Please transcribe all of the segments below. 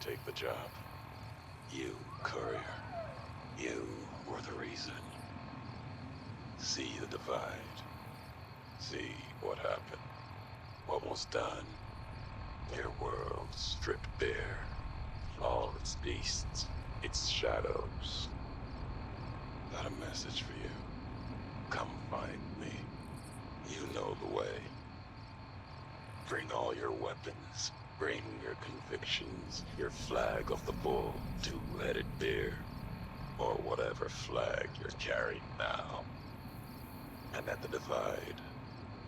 take the job. You, courier. You were the reason. See the divide. See what happened. What was done. Your world stripped bare. All its beasts, its shadows. Got a message for you. Come find me. You know the way. Bring all your weapons. Bring your convictions. Your flag of the bull, two-headed bear. Or whatever flag you're carrying now. And at the divide,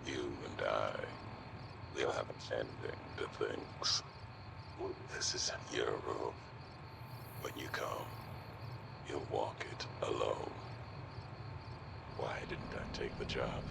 you and I, we'll have an ending to things. This is your room. When you come, you'll walk it alone. Why didn't I take the job?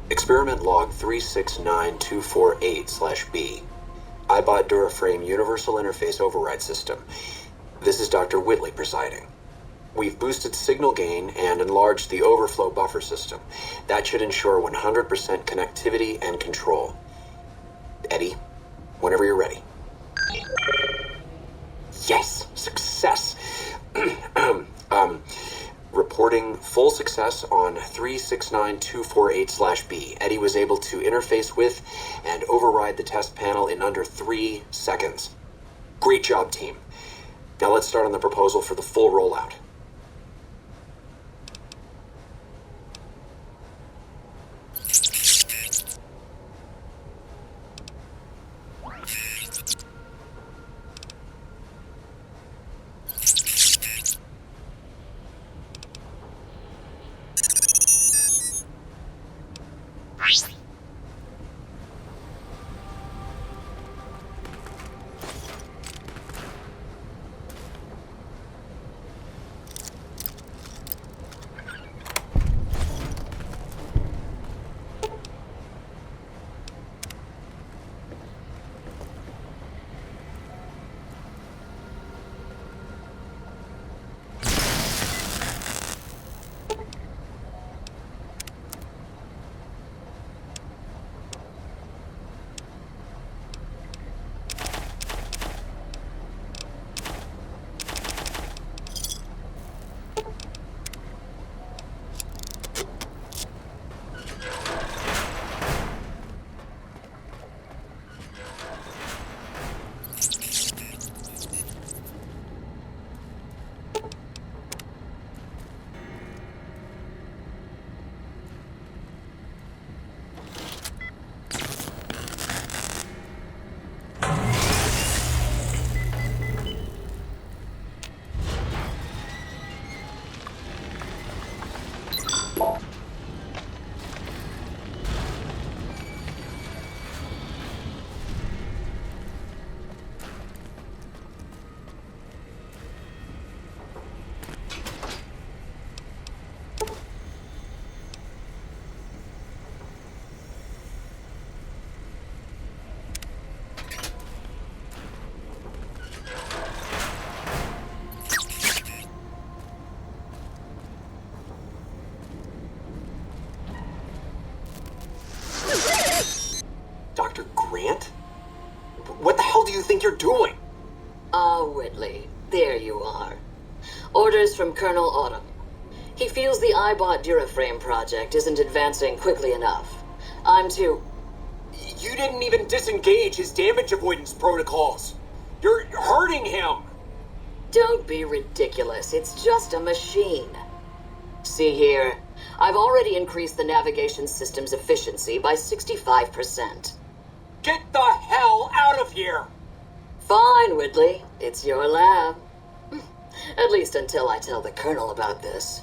Experiment log 369248/B. iBot Duraframe Universal Interface Override System. This is Dr. Whitley presiding. We've boosted signal gain and enlarged the overflow buffer system. That should ensure 100% connectivity and control. Eddie, whenever you're ready. Yes, success. Reporting full success on 369248/B. Eddie was able to interface with and override the test panel in under 3 seconds. Great job, team. Now let's start on the proposal for the full rollout. Dr. Grant? What the hell do you think you're doing? Ah, Whitley, there you are. Orders from Colonel Autumn. He feels the iBot Duraframe project isn't advancing quickly enough. I'm to... You didn't even disengage his damage avoidance protocols. You're hurting him. Don't be ridiculous. It's just a machine. See here. I've already increased the navigation system's efficiency by 65%. Get the hell out of here! Fine, Whitley. It's your lab. At least until I tell the Colonel about this.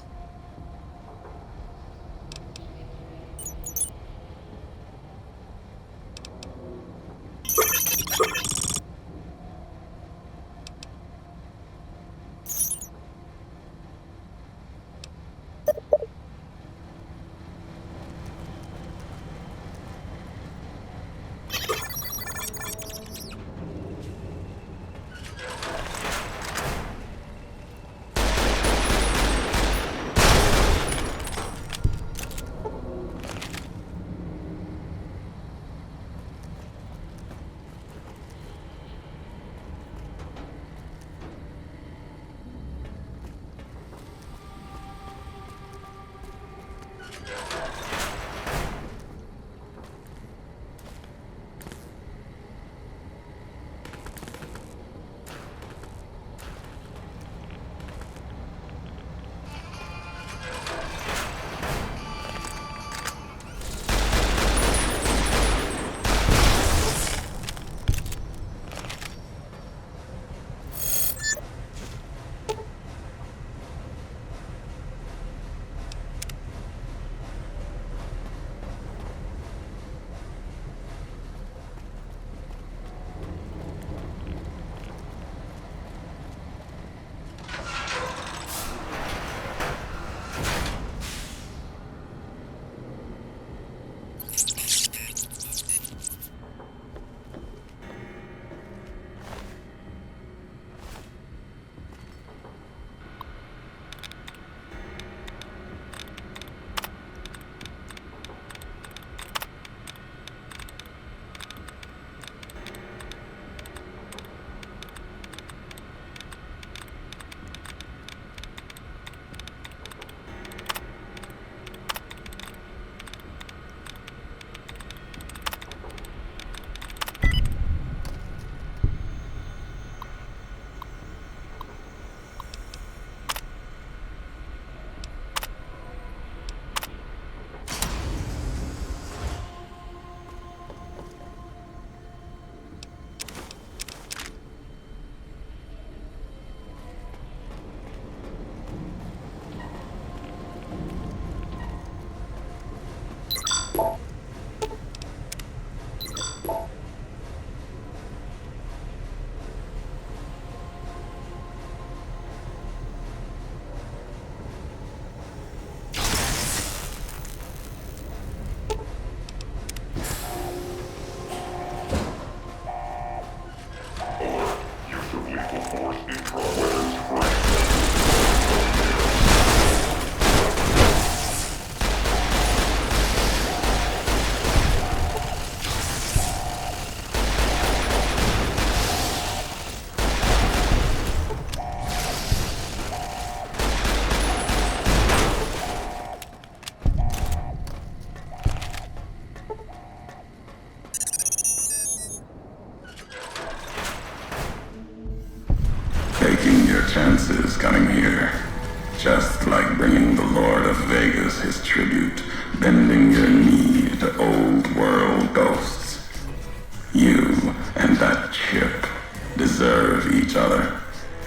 bending your knee to old world ghosts. You and that chip deserve each other.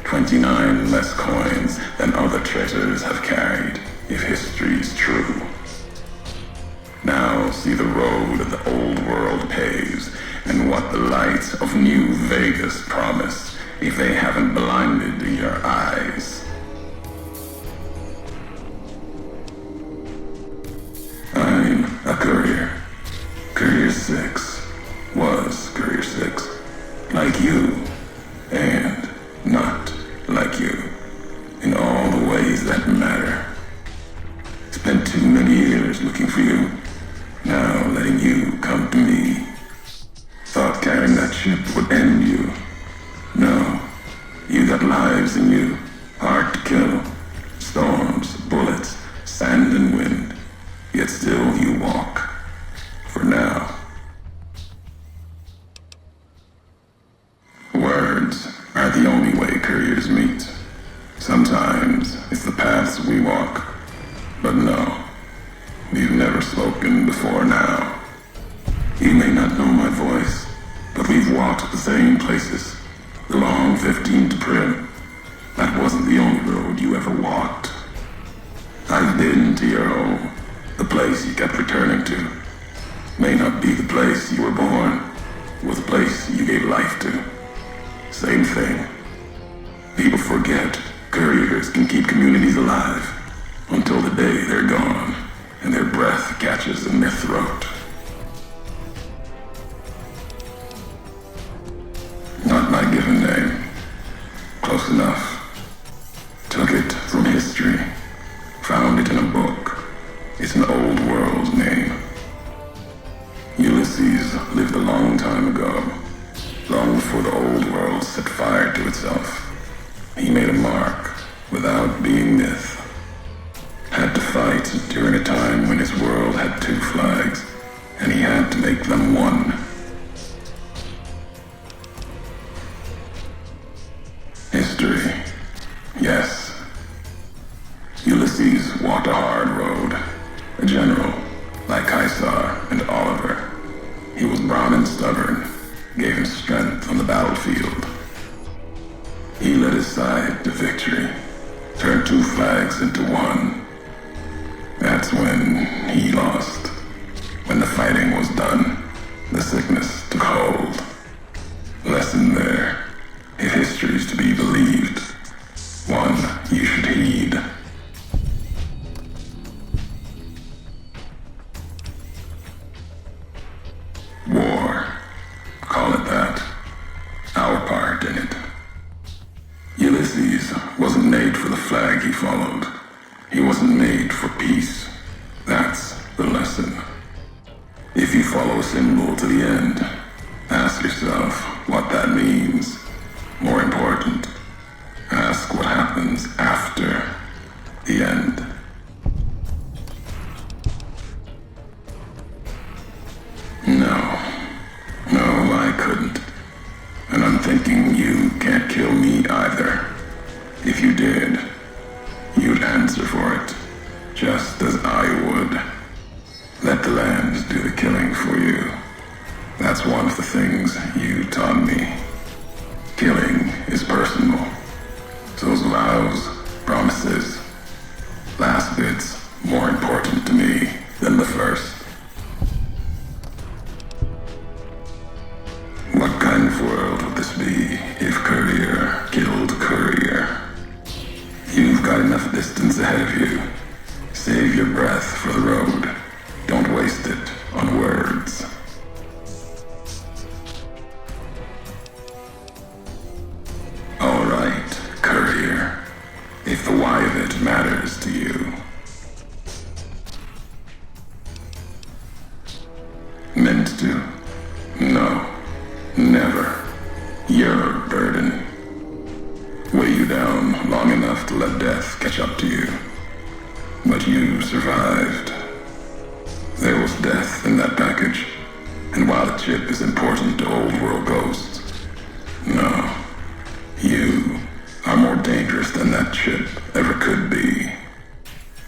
29 less coins than other traitors have carried, if history's true. Now see the road the old world paves, and what the light of New Vegas promise, if they haven't blinded your eyes. I'm a courier. Courier 6 was Courier 6. Like you, and not like you. In all the ways that matter. Spent too many years looking for you. Now letting you come to me. Thought carrying that ship would end you. No. You got lives in you. Hard to kill. Storms, bullets, sand and wind. Yet still you walk. For now. Words are the only way couriers meet. Sometimes it's the paths we walk. But no, we've never spoken before now. You may not know my voice, but we've walked the same places. The long 15 to Prim. That wasn't the only road you ever walked. I've been to your home, the place you kept returning to. May not be the place you were born, or the place you gave life to. Same thing. People forget couriers can keep communities alive until the day they're gone and their breath catches in their throat. Not my given name. Close enough. Took it from history. Found it in a book. It's an old world name. Ulysses lived a long time ago. Long before the old world set fire to itself. He made a mark without being myth. Had to fight during a time when his world had two flags, and he had to make them one. History. Yes. Ulysses walked a hard road. A general, like Caesar and Oliver. He was brown and stubborn. Gave him strength on the battlefield. He led his side to victory, turned two flags into one. That's when he lost. When the fighting was done, the sickness took hold. Lesson there, if history's to be believed, one you should heed. War. Call it that. Our part in it. Ulysses wasn't made for the flag he followed. He wasn't made for peace. That's the lesson. If you follow a symbol to the end, ask yourself what that means. More important, ask what happens after the end. No, I couldn't. And I'm thinking you can't kill me either. If you did, you'd answer for it, just as I would. Let the land do the killing for you. That's one of the things you taught me. Killing is personal. Those vows, promises, last bit's more important to me than the first. What kind of world would this be if courier killed courier? You've got enough distance ahead of you. Save your breath for the road. Don't waste it on words. All right, courier. If the why of it matters to you. Meant to? No. Never. Your burden. Weigh you down long enough to let death catch up to you. But you survived. There was death in that package. And while the chip is important to old world ghosts, no. You are more dangerous than that chip ever could be.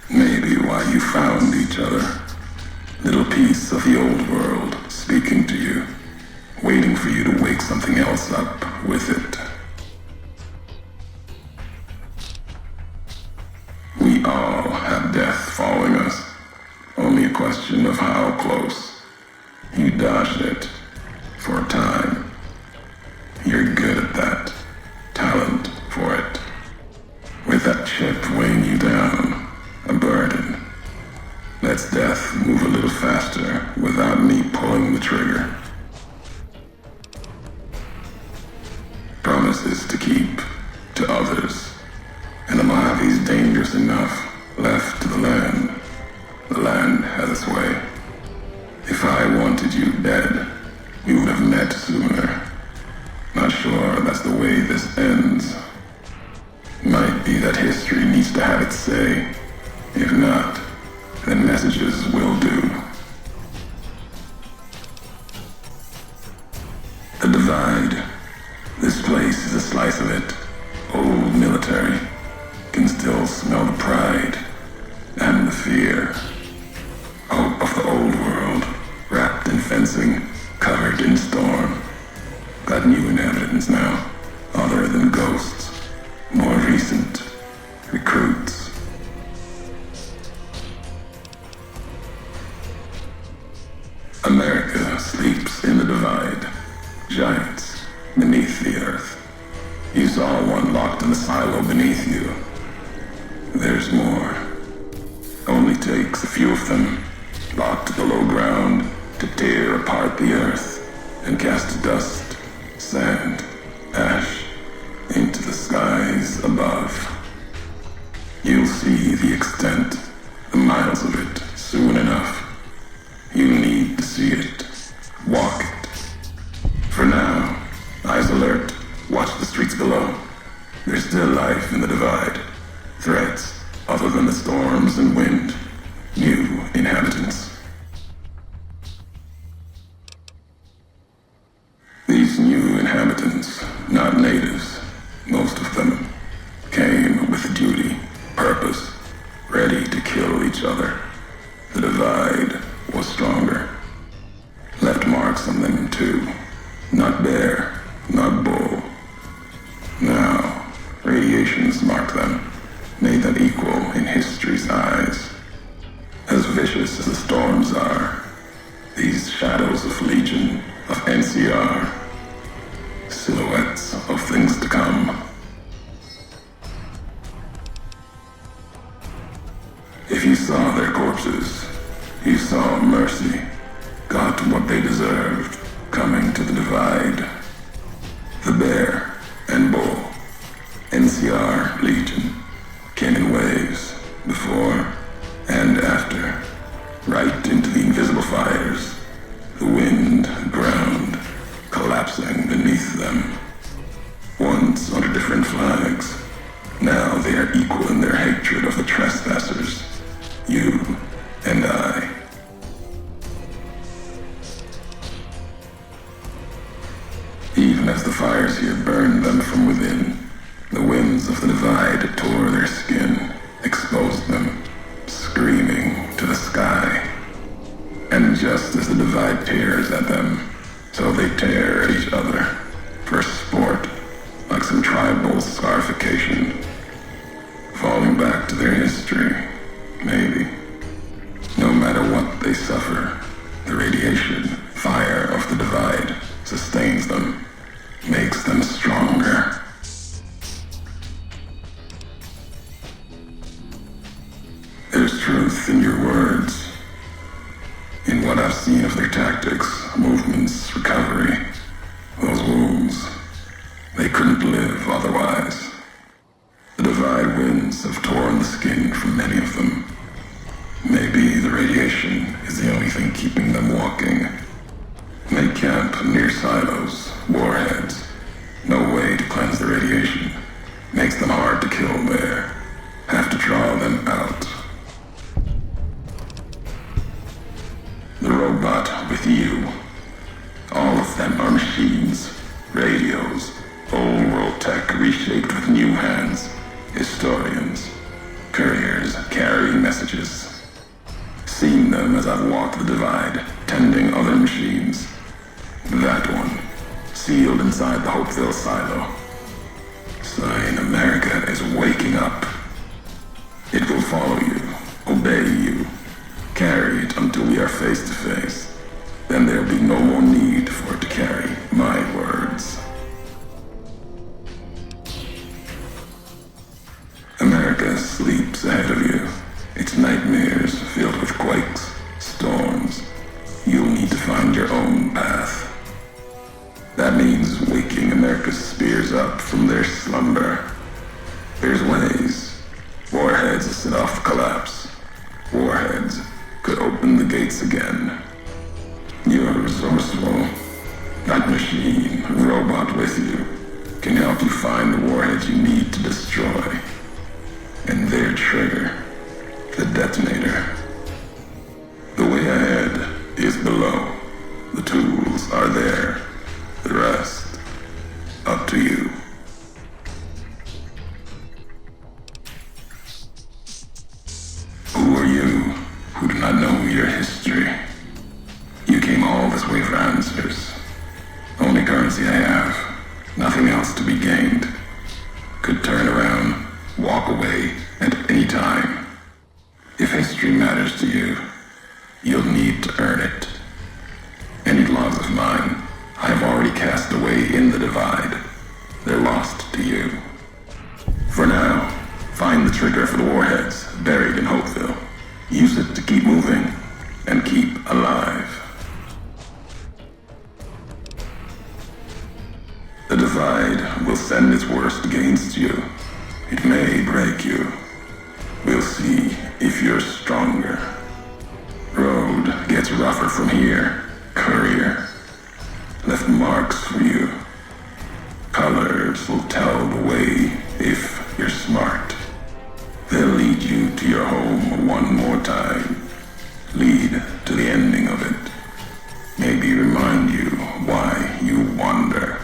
Maybe why you found each other. of the old world speaking to you, waiting for you to wake something else up with it. We all have death following us, only a question of how close. You dodged it for a time. You're good at that. Talent for it. With that chip weighing you down, a burden. Lets death move a little faster without me pulling the trigger. Promises to keep to others. And the Mojave's dangerous enough left to the land. The land has its way. If I wanted you dead, we would have met sooner. Not sure that's the way this ends. Might be that history needs to have its say. If not, then messages will do. The Divide. This place is a slice of it. Old military. Can still smell the pride and the fear. Hope of the old world, wrapped in fencing, covered in storm. Got new inhabitants now, other than ghosts, more recent recruits. America sleeps in the Divide, giants beneath the earth. You saw one locked in the silo beneath you. There's more. Only takes a few of them, locked below ground, to tear apart the earth and cast dust, sand, ash into the skies above. You'll see the extent, the miles of it, soon enough. You need to see it. Walk it. For now, eyes alert. Watch the streets below. There's still life in the Divide. Threats, other than the storms and wind. New inhabitants. These new inhabitants, not natives, most of them, came with duty, purpose, ready to kill each other. The Divide was stronger. Left marks on them too. Not bear, not bull. Now, radiations mark them, made them equal in history's eyes. As vicious as the storms are, these shadows of Legion, of NCR, silhouettes of things to come. If you saw their corpses, you saw mercy, got what they deserved, coming to the Divide. The bear and bull, NCR Legion, came in waves, before and after, right into the invisible fires, the wind, ground, collapsing beneath them. Once under different flags, now they are equal in their hatred of the trespassers, you and I. Even as the fires here burned them from within, the winds of the Divide tore their skin, exposed them, screaming to the sky. And just as the Divide tears at them, so they tear at each other, for sport, like some tribal scarification. Falling back to their history, maybe. No matter what they suffer, the radiation, fire of the Divide sustains them, makes them stronger. There's truth in your words, in what I've seen of their tactics, movements, recovery, those wounds. They couldn't live otherwise. The Divide winds have torn the skin from many of them. Maybe the radiation is the only thing keeping them walking. They camp near silos, warheads. No way to cleanse the radiation. Makes them hard to kill there. Have to draw them out. The robot with you. All of them are machines, radios, old world tech reshaped with new hands. Historians, couriers carrying messages. Seen them as I've walked the Divide. tending other machines. That one, sealed inside the Hopeville silo. Sign America is waking up. It will follow you, obey you, carry it until we are face to face. Then there'll be no more need for it to carry my words. America sleeps ahead of you. Its nightmares filled with quakes, storms. You'll need to find your own path. That means waking America's spears up from their slumber. There's ways. Warheads set off collapse. Warheads could open the gates again. You're resourceful. That machine, robot with you, can help you find the warheads you need to destroy. And their trigger, the detonator. The way ahead is below. The tools are there. The rest, up to you. Who are you who do not know your history? You came all this way for answers. Only currency I have, nothing else to be gained. Could turn around, walk away at any time. If history matters to you, you'll need to earn it. Any logs of mine I have already cast away in the divide. They're lost to you. For now, find the trigger for the warheads buried in Hopeville. Use it to keep moving and keep alive. The divide will send its worst against you. It may break you. We'll see if you're stronger. Road gets rougher from here, courier. Left marks for you. Colors will tell the way if you're smart. They'll lead you to your home one more time. Lead to the ending of it. Maybe remind you why you wander.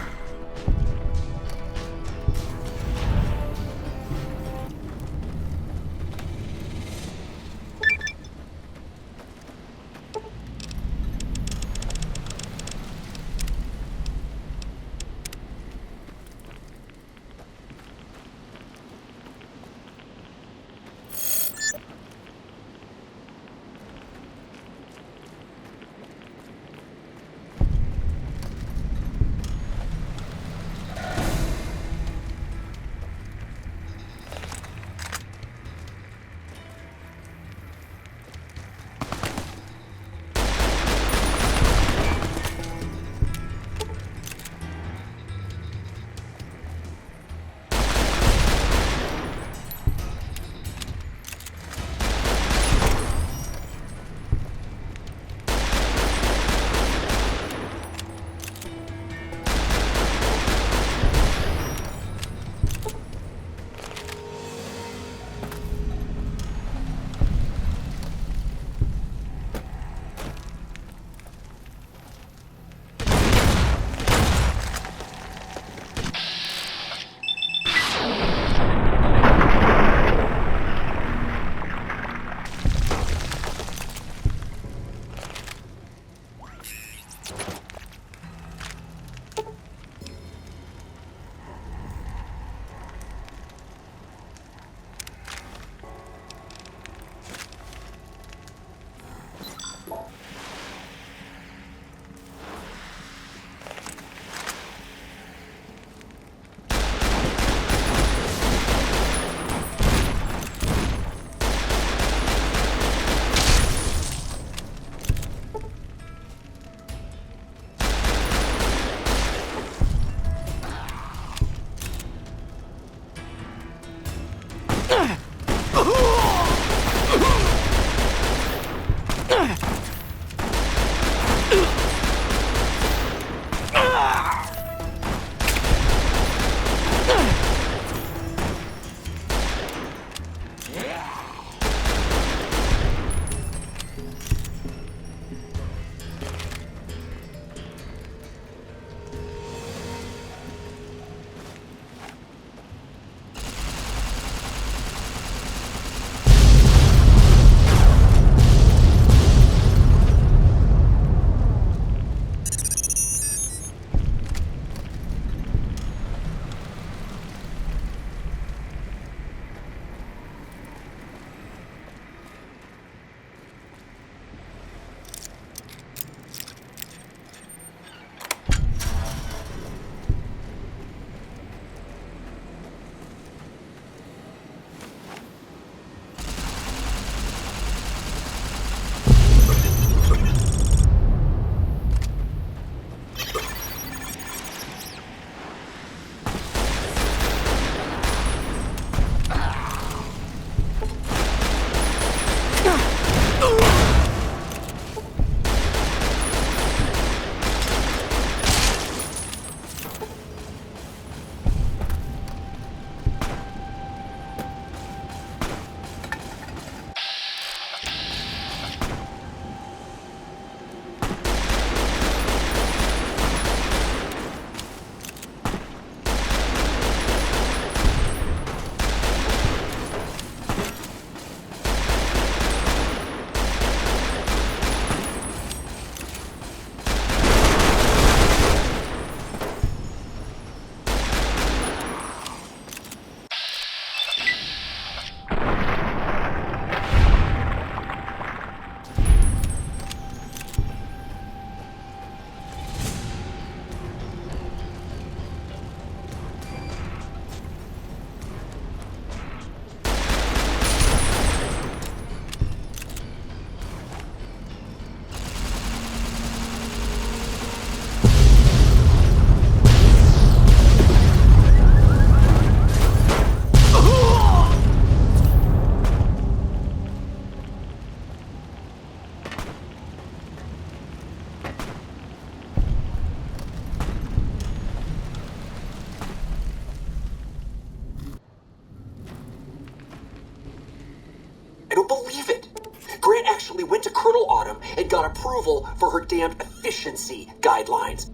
Whitley went to Colonel Autumn and got approval for her damned efficiency guidelines.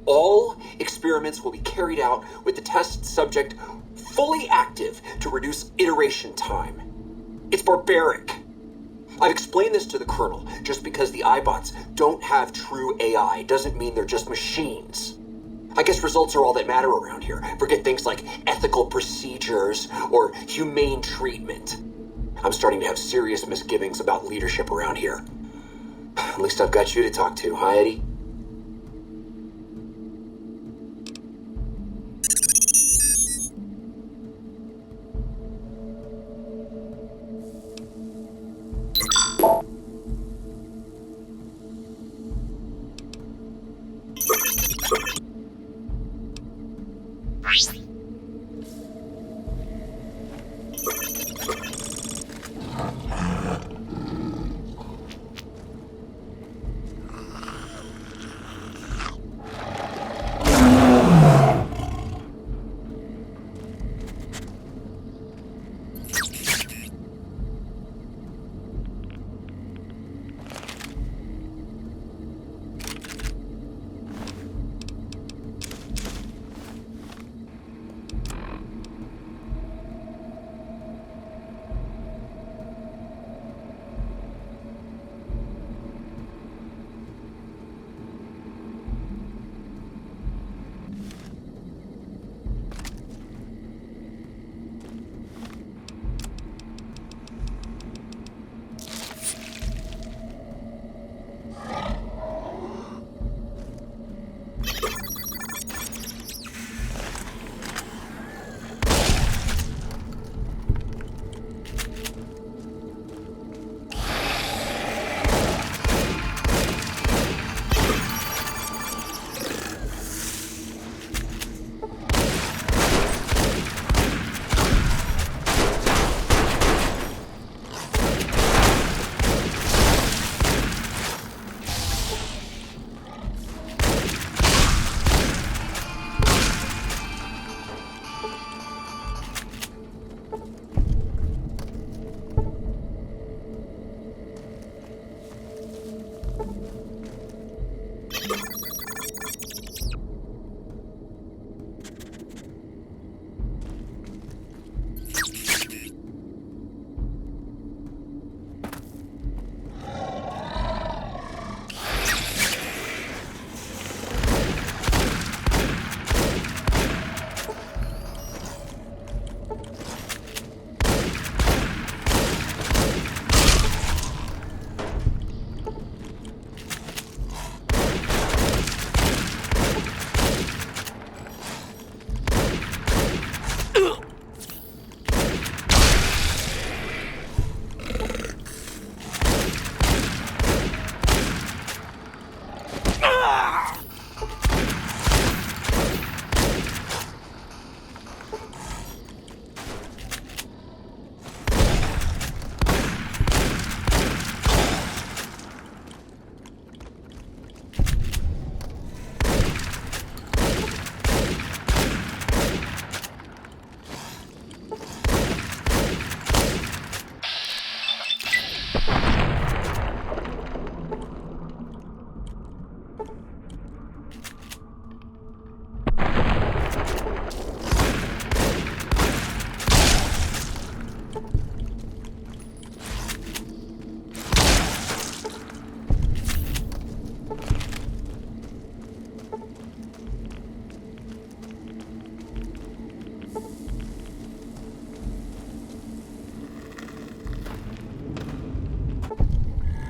All experiments will be carried out with the test subject fully active to reduce iteration time. It's barbaric. I've explained this to the Colonel. Just because the iBots don't have true AI doesn't mean they're just machines. I guess results are all that matter around here. Forget things like ethical procedures or humane treatment. I'm starting to have serious misgivings about leadership around here. At least I've got you to talk to, huh, Eddie?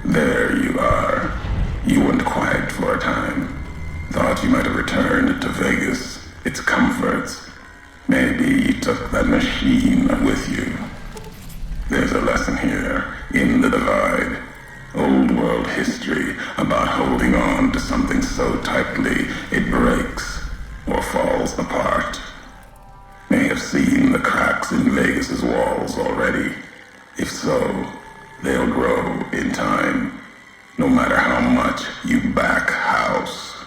There you are. You went quiet for a time. Thought you might have returned to Vegas, its comforts. Maybe you took that machine with you. There's a lesson here, in the Divide. Old world history about holding on to something so tightly it breaks or falls apart. May have seen the cracks in Vegas's walls already. If so, they'll grow in time, no matter how much you back house.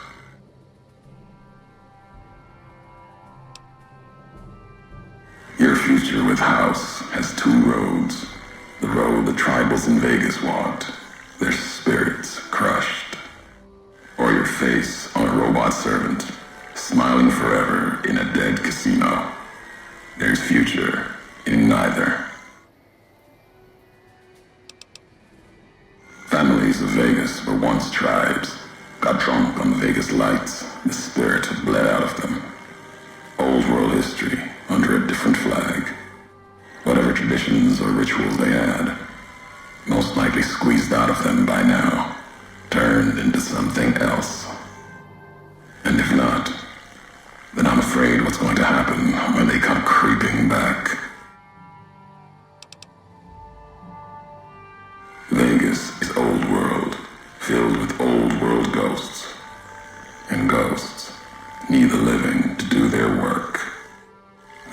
Your future with House has two roads. The road the tribals in Vegas want. The robot servant, smiling forever in a dead casino. There's future in neither. Families of Vegas were once tribes, got drunk on Vegas lights, the spirit bled out of them. Old world history under a different flag. Whatever traditions or rituals they had, most likely squeezed out of them by now, turned into something else. And if not, then I'm afraid what's going to happen when they come creeping back. Vegas is old world, filled with old world ghosts. And ghosts need the living to do their work.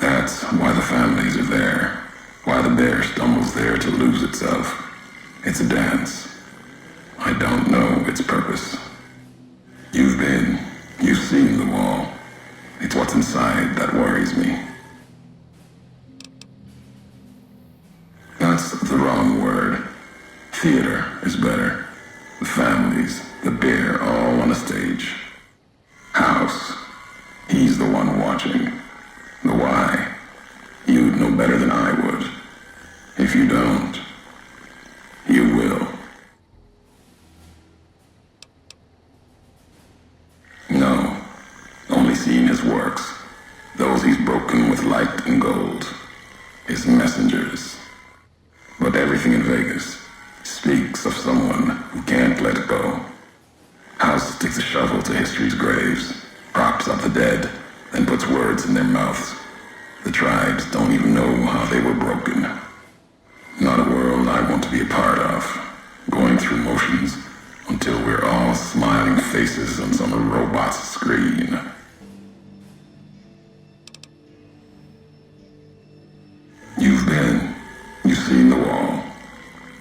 That's why the families are there, why the bear stumbles there to lose itself. It's a dance. I don't know its purpose. You've seen the wall. It's what's inside that worries me. That's the wrong word. Theater is better. The families, the bear, all on a stage. House. He's the one watching. The why. You'd know better than I would. If you don't, you will. No, only seen his works, those he's broken with light and gold, his messengers. But everything in Vegas speaks of someone who can't let it go. House takes a shovel to history's graves, props up the dead, then puts words in their mouths. The tribes don't even know how they were broken. Not a world I want to be a part of, going through motions until we're all smiling faces on some robot's screen. You've seen the wall.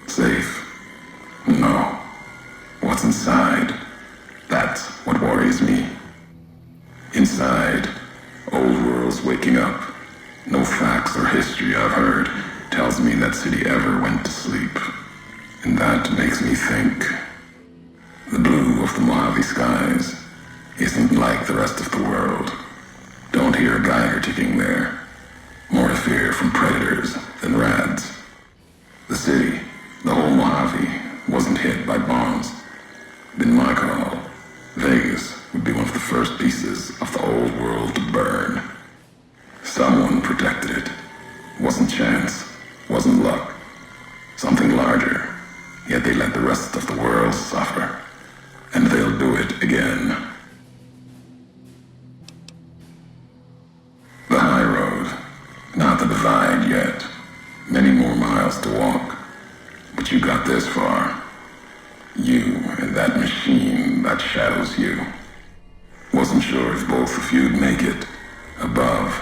Safe. No. What's inside? That's what worries me. Inside, old world's waking up. No facts or history I've heard tells me that city ever went to sleep. And that makes me think. The blue of the Mojave skies isn't like the rest of the world. Don't hear a Geiger ticking there. More to fear from predators than rats. The city, the whole Mojave, wasn't hit by bombs. Been my call. Vegas would be one of the first pieces of the old world to burn. Someone protected it. Wasn't chance, wasn't luck. Something larger. Yet they let the rest of the world suffer. And they'll do it again. The high road. Not the divide yet. Many more miles to walk. But you got this far. You and that machine that shadows you. Wasn't sure if both of you'd make it. Above,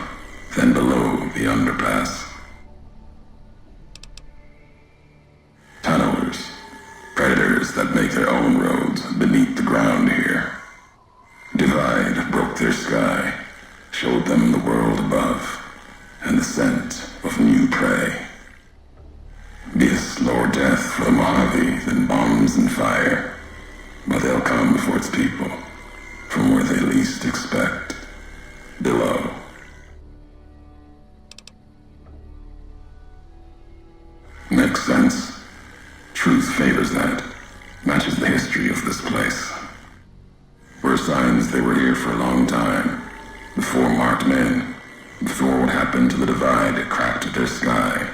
then below the underpass. Tunnelers. Predators that make their own roads beneath the ground here. Divide broke their sky, showed them the world above, and the scent of new prey. Be a slower death for the Mojave than bombs and fire, but they'll come for its people, from where they least expect, below. Makes sense. Truth favors that, matches the history of this place. Were signs they were here for a long time, before marked men, before what happened to the divide cracked their sky.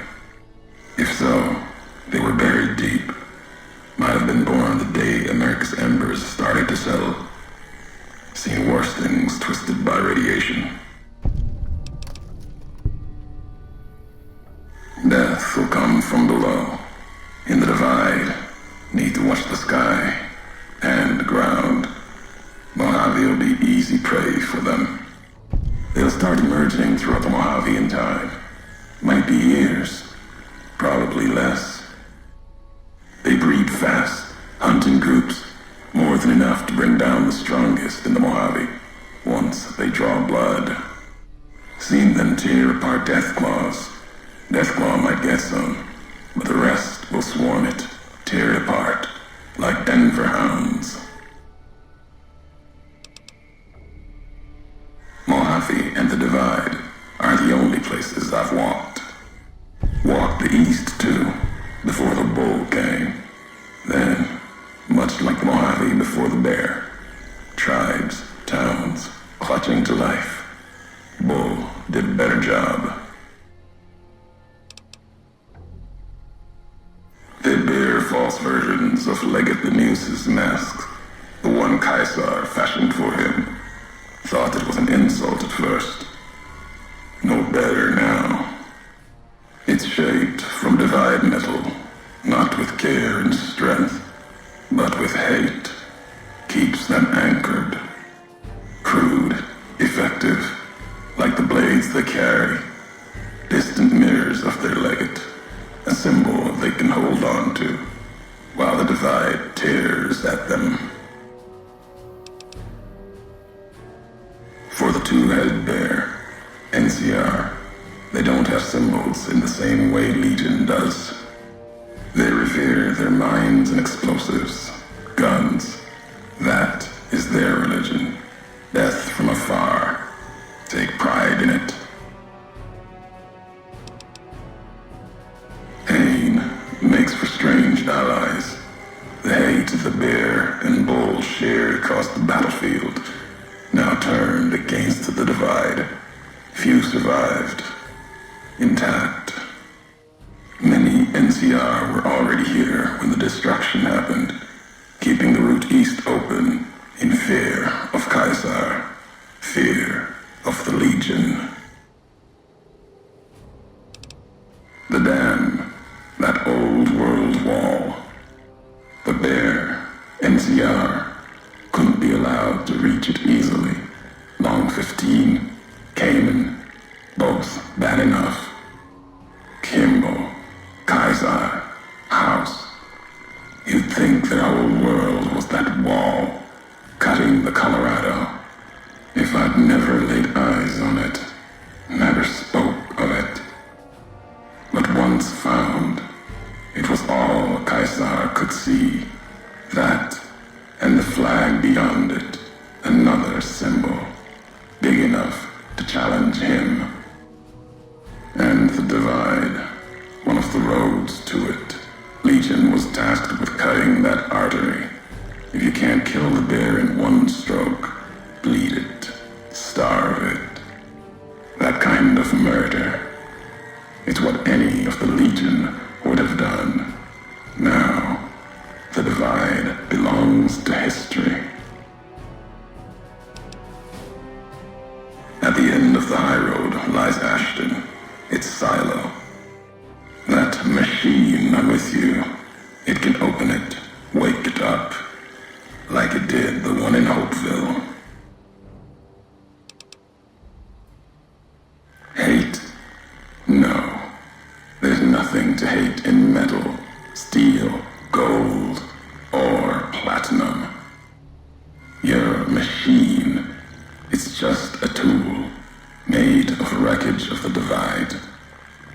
If so, they were buried deep. Might have been born the day America's embers started to settle. Seen worse things twisted by radiation. Death will come from below. In the divide, need to watch the sky and the ground. Mojave will be easy prey for them. They'll start emerging throughout the Mojave in time. Might be years, probably less. They breed fast, hunt in groups, more than enough to bring down the strongest in the Mojave, once they draw blood. Seen them tear apart Deathclaws. Deathclaw might get some, but the rest will swarm it, tear it apart, like Denver hounds. like Mojave before the bear. Tribes, towns, clutching to life. Bull did a better job. They bear false versions of Legate the Muse's masks. The one Caesar fashioned for him. Thought it was an insult at first. No better now. It's shaped from divide metal, not with care and strength, but with hate. Keeps them anchored. Crude, effective, like the blades they carry. Distant mirrors of their legate, a symbol they can hold on to, while the divide tears at them. For the two-headed bear, NCR, they don't have symbols in the same way Legion does. They revere their mines and explosives, guns. That is their religion. Death from afar. Take pride in it. Pain makes for strange allies. The hate the bear and bull shared across the battlefield now turned against the divide. Few survived. Intact. Many NCR were already here when the destruction happened, keeping the route east open in fear of Caesar, fear of the Legion. The dam, that old world wall. The bear, NCR, couldn't be allowed to reach it easily. Long 15, Canon, both bad enough. Kimball, Caesar, House. You'd think their whole world was that wall, cutting the Colorado. If I'd never laid eyes on it, never spoke of it. But once found, it was all Caesar could see. That, and the flag beyond it, another symbol, big enough to challenge him. And the divide, one of the roads to it. Legion was tasked with cutting that artery. If you can't kill the bear in one stroke, bleed it, starve it. That kind of murder. It's what any of the Legion would have done. Now, the divide belongs to history. At the end of the high road lies Ashton, its silo. That machine I'm with you, it can open it, wake it up, like it did the one in Hopeville. Hate? No. There's nothing to hate in metal, steel, gold, or platinum. You're a machine. It's just a tool, made of wreckage of the divide.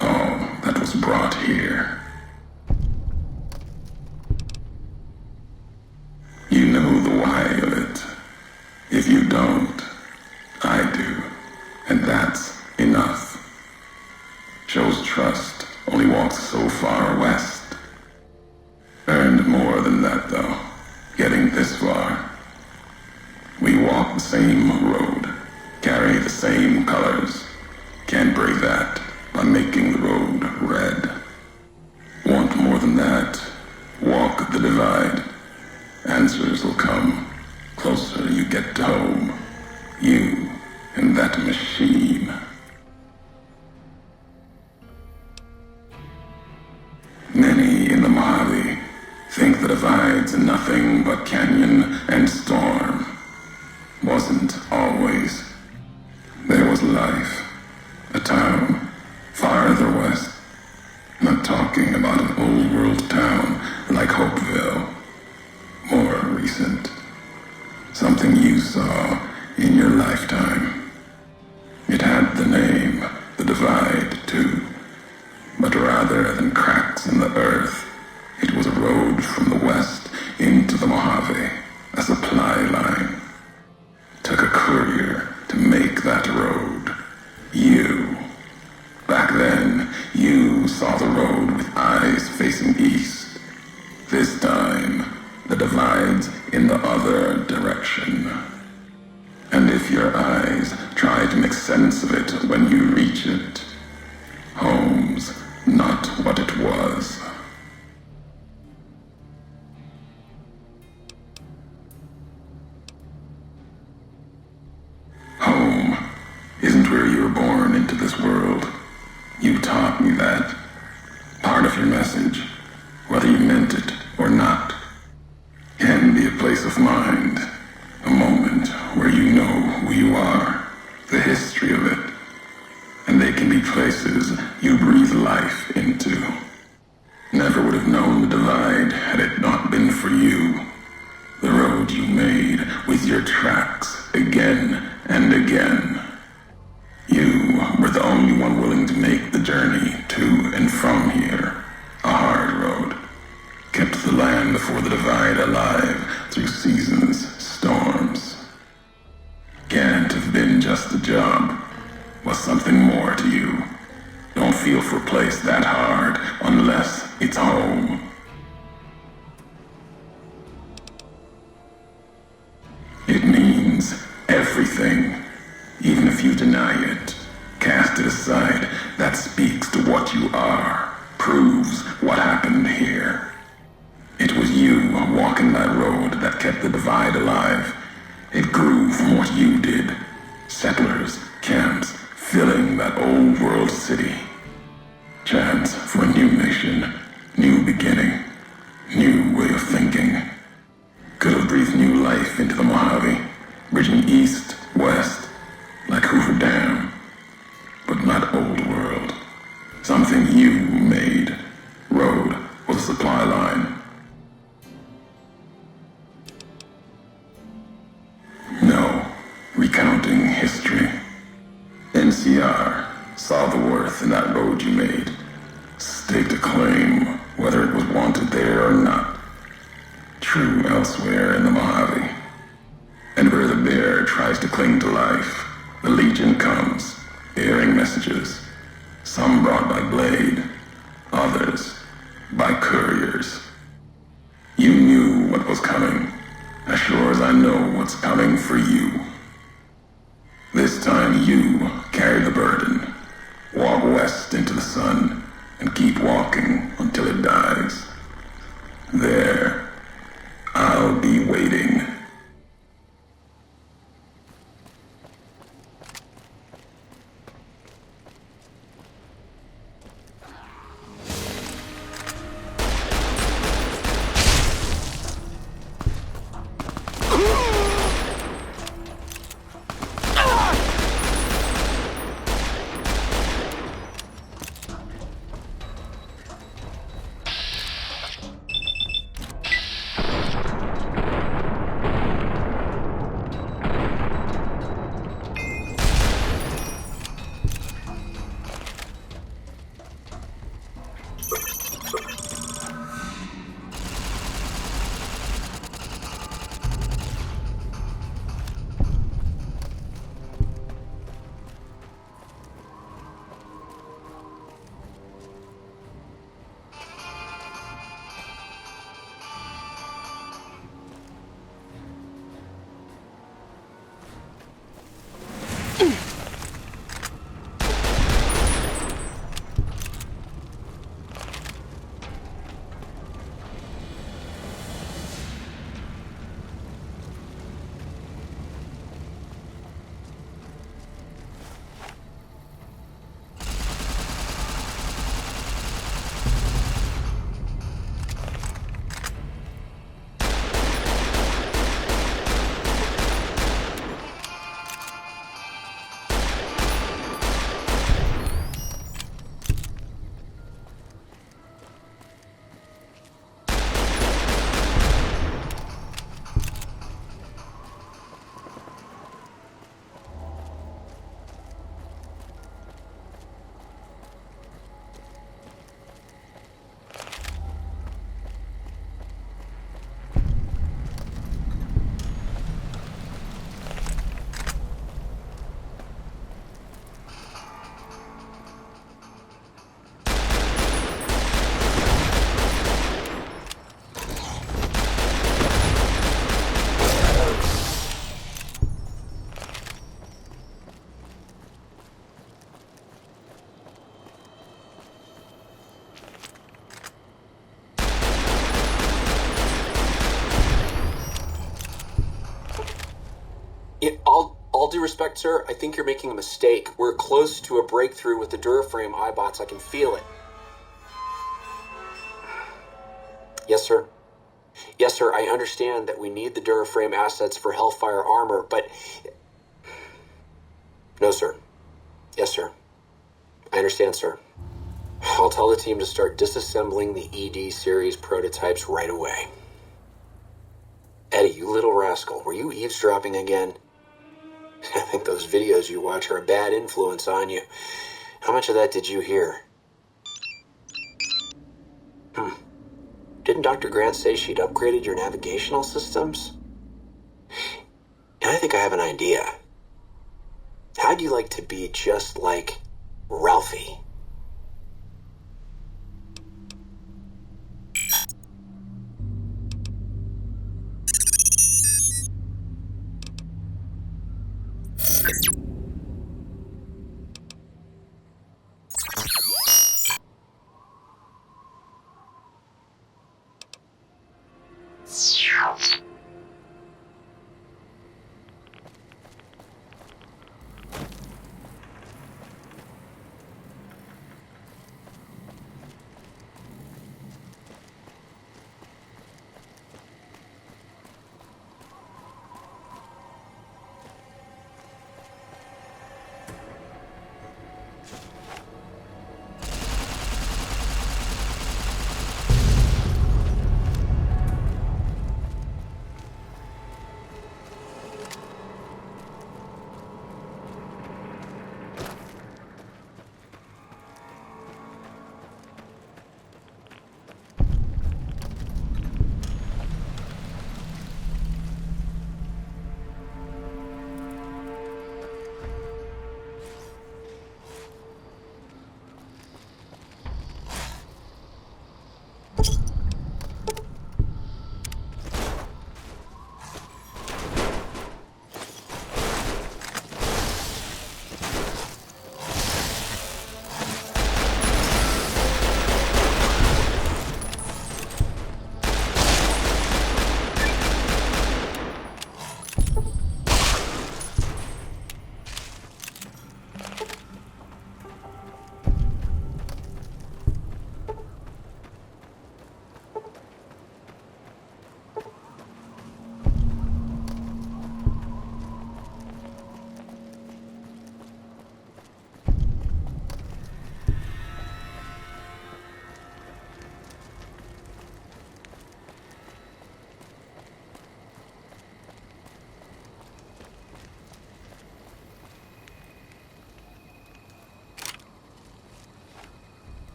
All that was brought here. You know the why of it. If you don't, I do. And that's enough. Shows trust only walks so far west. Earned more than that, though, getting this far. We walk the same road, carry the same colors. Can't break that by making the road red. Want more than that? Walk the divide. Answers will come closer you get to home. You and that machine. Many in the Mojave think the divide's nothing but canyon and storm. Wasn't always. There was life. A town farther west. Not talking about an old world town like Hopeville. More recent. Something you saw in your lifetime. It had the name, the divide, too. But rather than cracks in the earth, it was a road from the west into the Mojave, a supply line. Took a courier to make that road. You. Back then, you saw the road with eyes facing east. This time, the divide's with your eyes, try to make sense of it when you reach it. Home's not what it was. Home isn't where you were born into this world. You taught me that. Part of your message, whether you meant it or not, can be a place of mind, a moment where you know who you are, the history of it, and they can be places you breathe life into. Never would have known the divide had it not been for you. The road you made with your tracks again and again. You were the only one willing to make the journey to and from here. A hard road. Kept the land before the divide alive through seasons, storms. Can't have been just a job. Was something more to you. Don't feel for a place that hard unless it's home. It means everything. Even if you deny it, cast it aside, that speaks to what you are, proves what happened here. It was you walking that road that kept the divide alive. It grew from what you did. Settlers, camps, filling that old world city. Chance for a new nation, new beginning, new way of thinking. Could have breathed new life into the Mojave, bridging east, west, like Hoover Dam. But not old world. Something you made. Road was a supply line. No, recounting history. NCR saw the worth in that road you made. Staked a claim, whether it was wanted there or not. True elsewhere in the Mojave. And where the bear tries to cling to life, the Legion comes, bearing messages. Some brought by blade, others by couriers. You knew what was coming, as sure as I know what's coming for you. This time you carry the burden. Walk west into the sun, and keep walking until it dies. There, I'll be waiting. due respect, sir, I think you're making a mistake. We're close to a breakthrough with the Duraframe iBots. I can feel it. Yes, sir. Yes, sir, I understand that we need the Duraframe assets for Hellfire armor, but... No, sir. Yes, sir. I understand, sir. I'll tell the team to start disassembling the ED series prototypes right away. Eddie, you little rascal, were you eavesdropping again? I think those videos you watch are a bad influence on you. How much of that did you hear? Didn't Dr. Grant say she'd upgraded your navigational systems? And I think I have an idea. How'd you like to be just like Ralphie?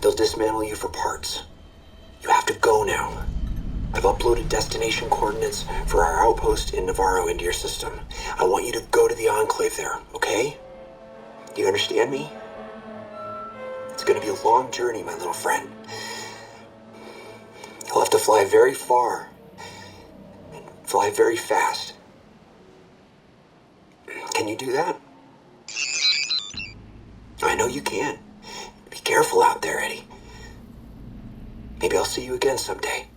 They'll dismantle you for parts. You have to go now. I've uploaded destination coordinates for our outpost in Navarro into your system. I want you to go to the Enclave there, okay? Do you understand me? It's gonna be a long journey, my little friend. You'll have to fly very far. And fly very fast. Can you do that? I know you can. Be careful out there, Eddie. Maybe I'll see you again someday.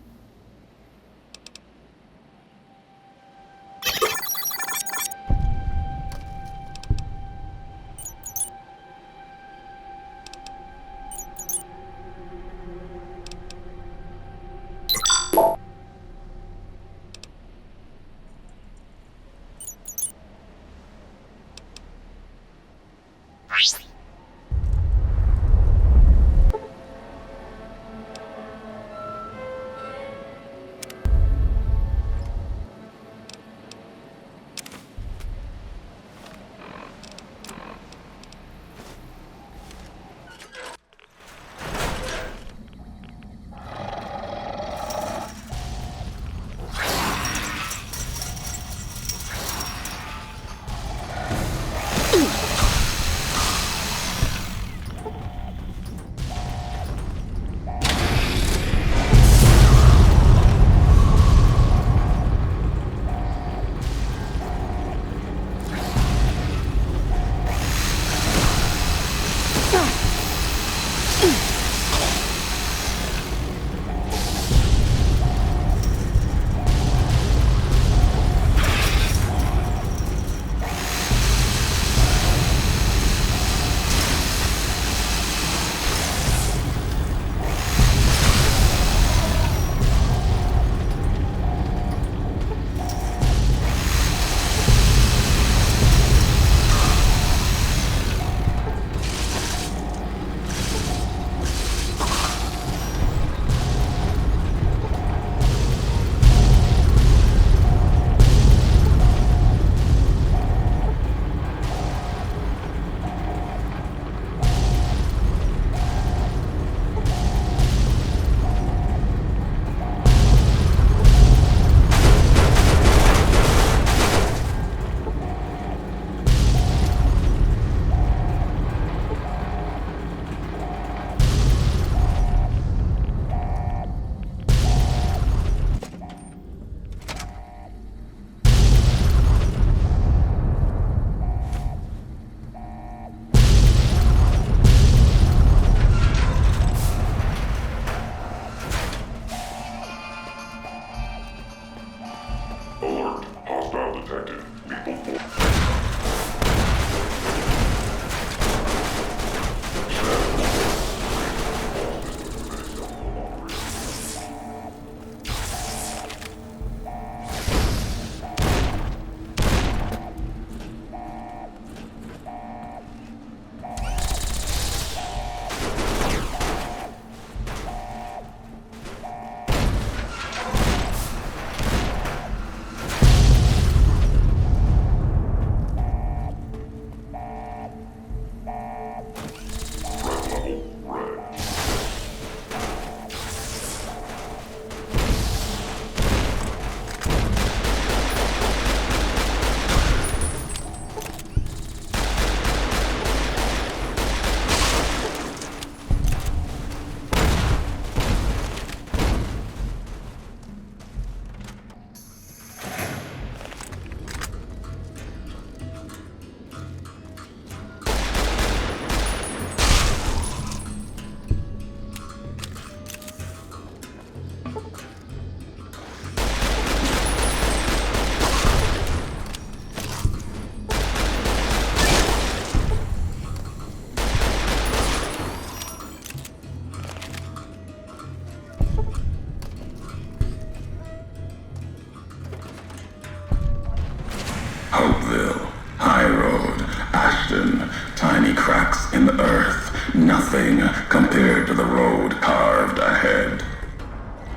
Nothing compared to the road carved ahead.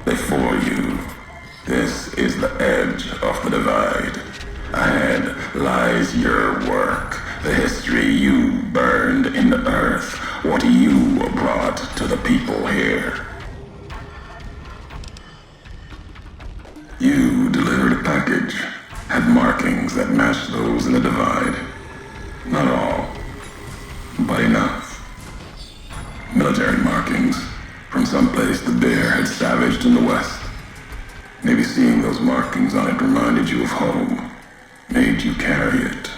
Before you, this is the edge of the divide. Ahead lies your work, the history you burned in the earth, what you brought to the people here. You delivered a package, had markings that matched those in the divide. Not all, but enough. Military markings from someplace the bear had savaged in the west. Maybe seeing those markings on it reminded you of home, made you carry it.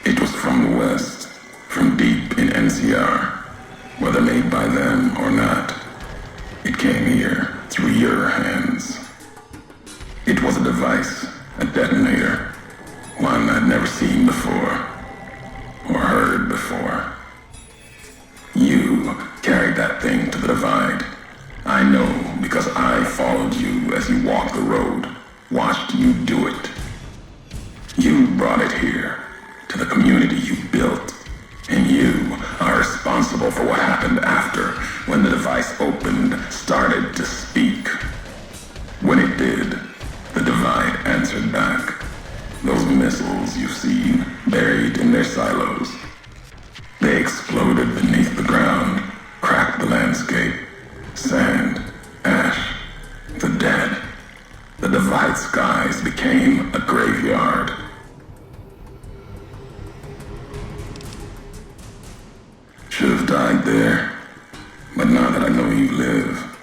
It was from the west, from deep in NCR, whether made by them or not. It came here through your hands. It was a device, a detonator, one I'd never seen before, or heard before. You carried that thing to the divide. I know because I followed you as you walked the road, watched you do it. You brought it here, to the community you built, and you are responsible for what happened after, when the device opened, started to speak. When it did, the divide answered back. Those missiles you've seen, buried in their silos. They exploded beneath the ground, cracked the landscape. Sand, ash, the dead. The divide skies became a graveyard. Should have died there, but now that I know you live,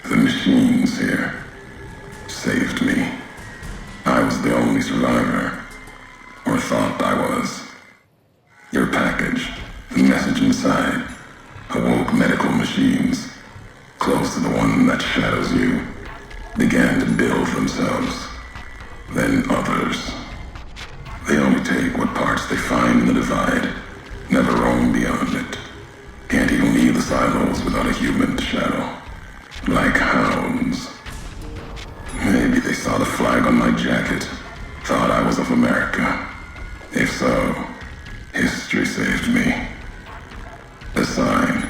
the machines here saved me. I was the only survivor, or thought I was. Your package, the message inside, awoke medical machines, close to the one that shadows you, began to build themselves, then others. They only take what parts they find in the divide, never roam beyond it. Can't even leave the silos without a human to shadow. Like hounds. Maybe they saw the flag on my jacket, thought I was of America. If so, history saved me. A sign.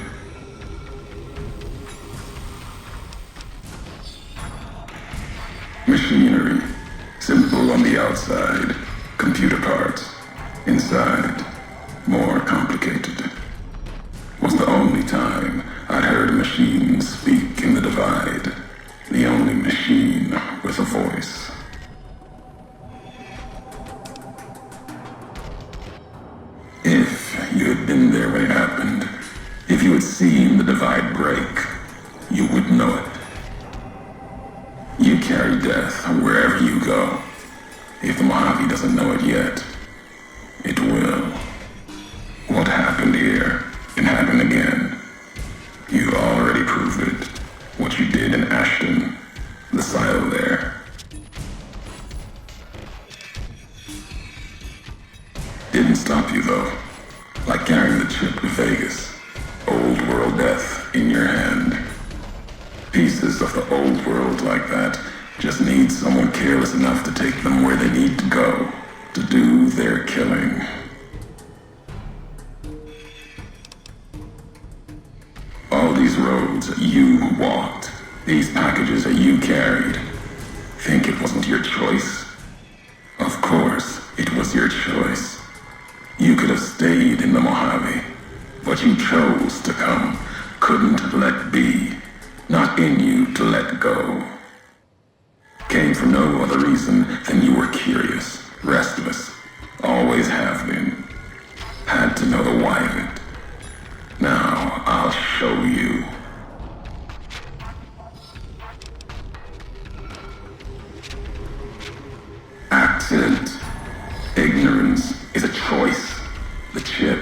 Machinery. Simple on the outside. Computer parts. Inside. More complicated. Was the only time I'd heard a machine speak in the divide. The only machine with a voice. If you had been there when it happened, if you had seen the divide break, you would know it. You carry death wherever you go. If the Mojave doesn't know it yet, it will. What happened here can happen again. You already proved it. What you did in Ashton, the silo there. Didn't stop you though. Like carrying the chip to Vegas. Old world death in your hand. Pieces of the old world like that just need someone careless enough to take them where they need to go, to do their killing. All these roads that you walked, these packages that you carried, think it wasn't your choice? Of course, it was your choice. You could have stayed in the Mojave, but you chose to come, couldn't let be, not in you to let go. Came for no other reason than you were curious, restless, always have been. Had to know the why of it. Now, I'll show you. Accident. Ignorance is a choice. The chip,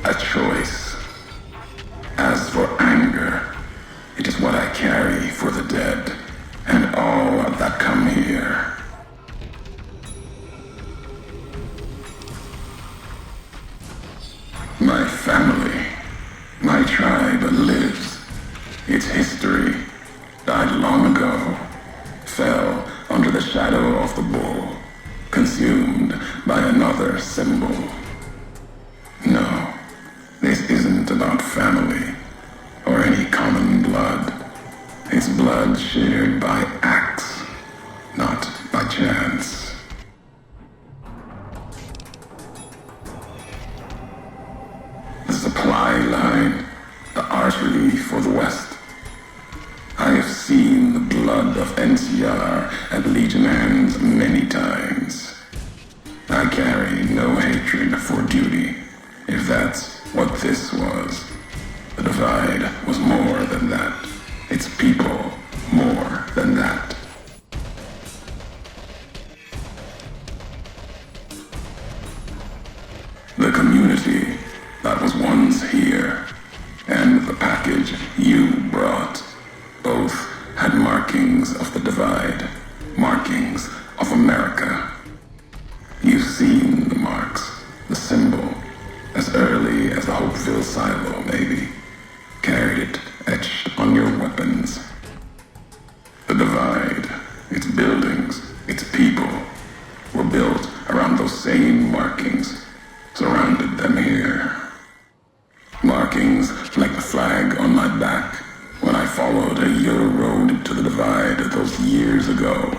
a choice. As for anger, it is what I carry for the dead, and all that come here. My family, my tribe lives. Its history died long ago, fell under the shadow of the bull, consumed by another symbol. No, this isn't about family or any common blood. It's blood shared by acts, not by chance. artery for the West. I have seen the blood of NCR at Legion hands many times. I carry no hatred for duty, if that's what this was. The Divide was more than that. Its people more than that. The community that was once here, and the package you brought, both had markings of the Divide, markings of America. You've seen the marks, the symbol, as early as the Hopeville silo, maybe. Carried it etched on your weapons. The Divide, its buildings, its people, were built around those same markings, surrounded them here. Markings like the flag on my back when I followed a Euro road to the Divide those years ago.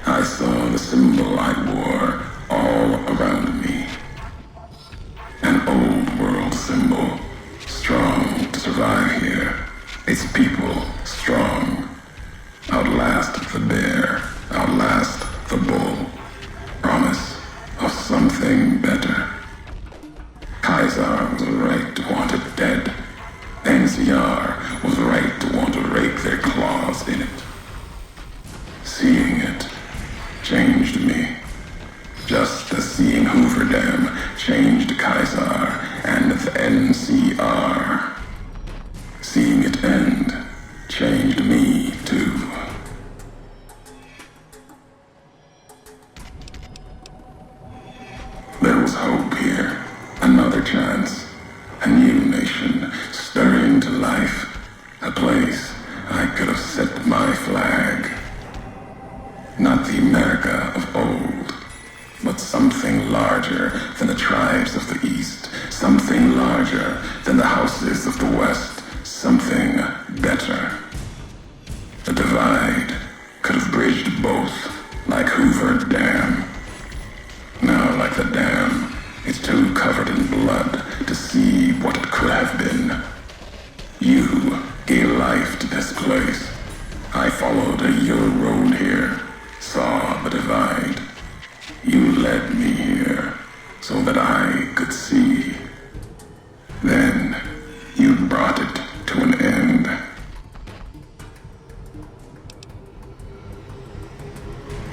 I saw the symbol I wore all around me. An old world symbol, strong to survive here. Its people strong. Outlast the bear, outlast the bull. Promise of something better. Kaiser was right to want it dead. NCR was right to want to rake their claws in it. Seeing it changed me. Just as seeing Hoover Dam changed Kaiser and the NCR. Seeing it end changed me too. There was hope here. Another chance. A new nation stirring to life. A place I could have set my flag. Not the America of old, but something larger than the tribes of the East. Something larger than the houses of the West. Something better. The Divide could have bridged both, like Hoover Dam. Now, like the dam, it's too covered in blood to see what it could have been. You gave life to this place. I followed your road here, saw the Divide. You led me here so that I could see. Then you brought it to an end.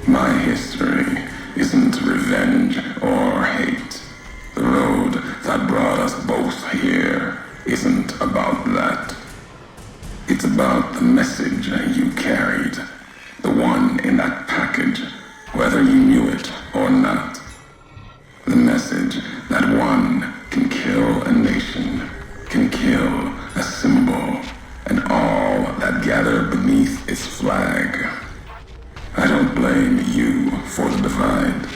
My history isn't revenge or hate. The road that brought us both here isn't about that. It's about the message you carried, the one in that package, whether you knew it or not. The message that one can kill a nation, can kill a symbol, and all that gather beneath its flag. I don't blame you for the Divide.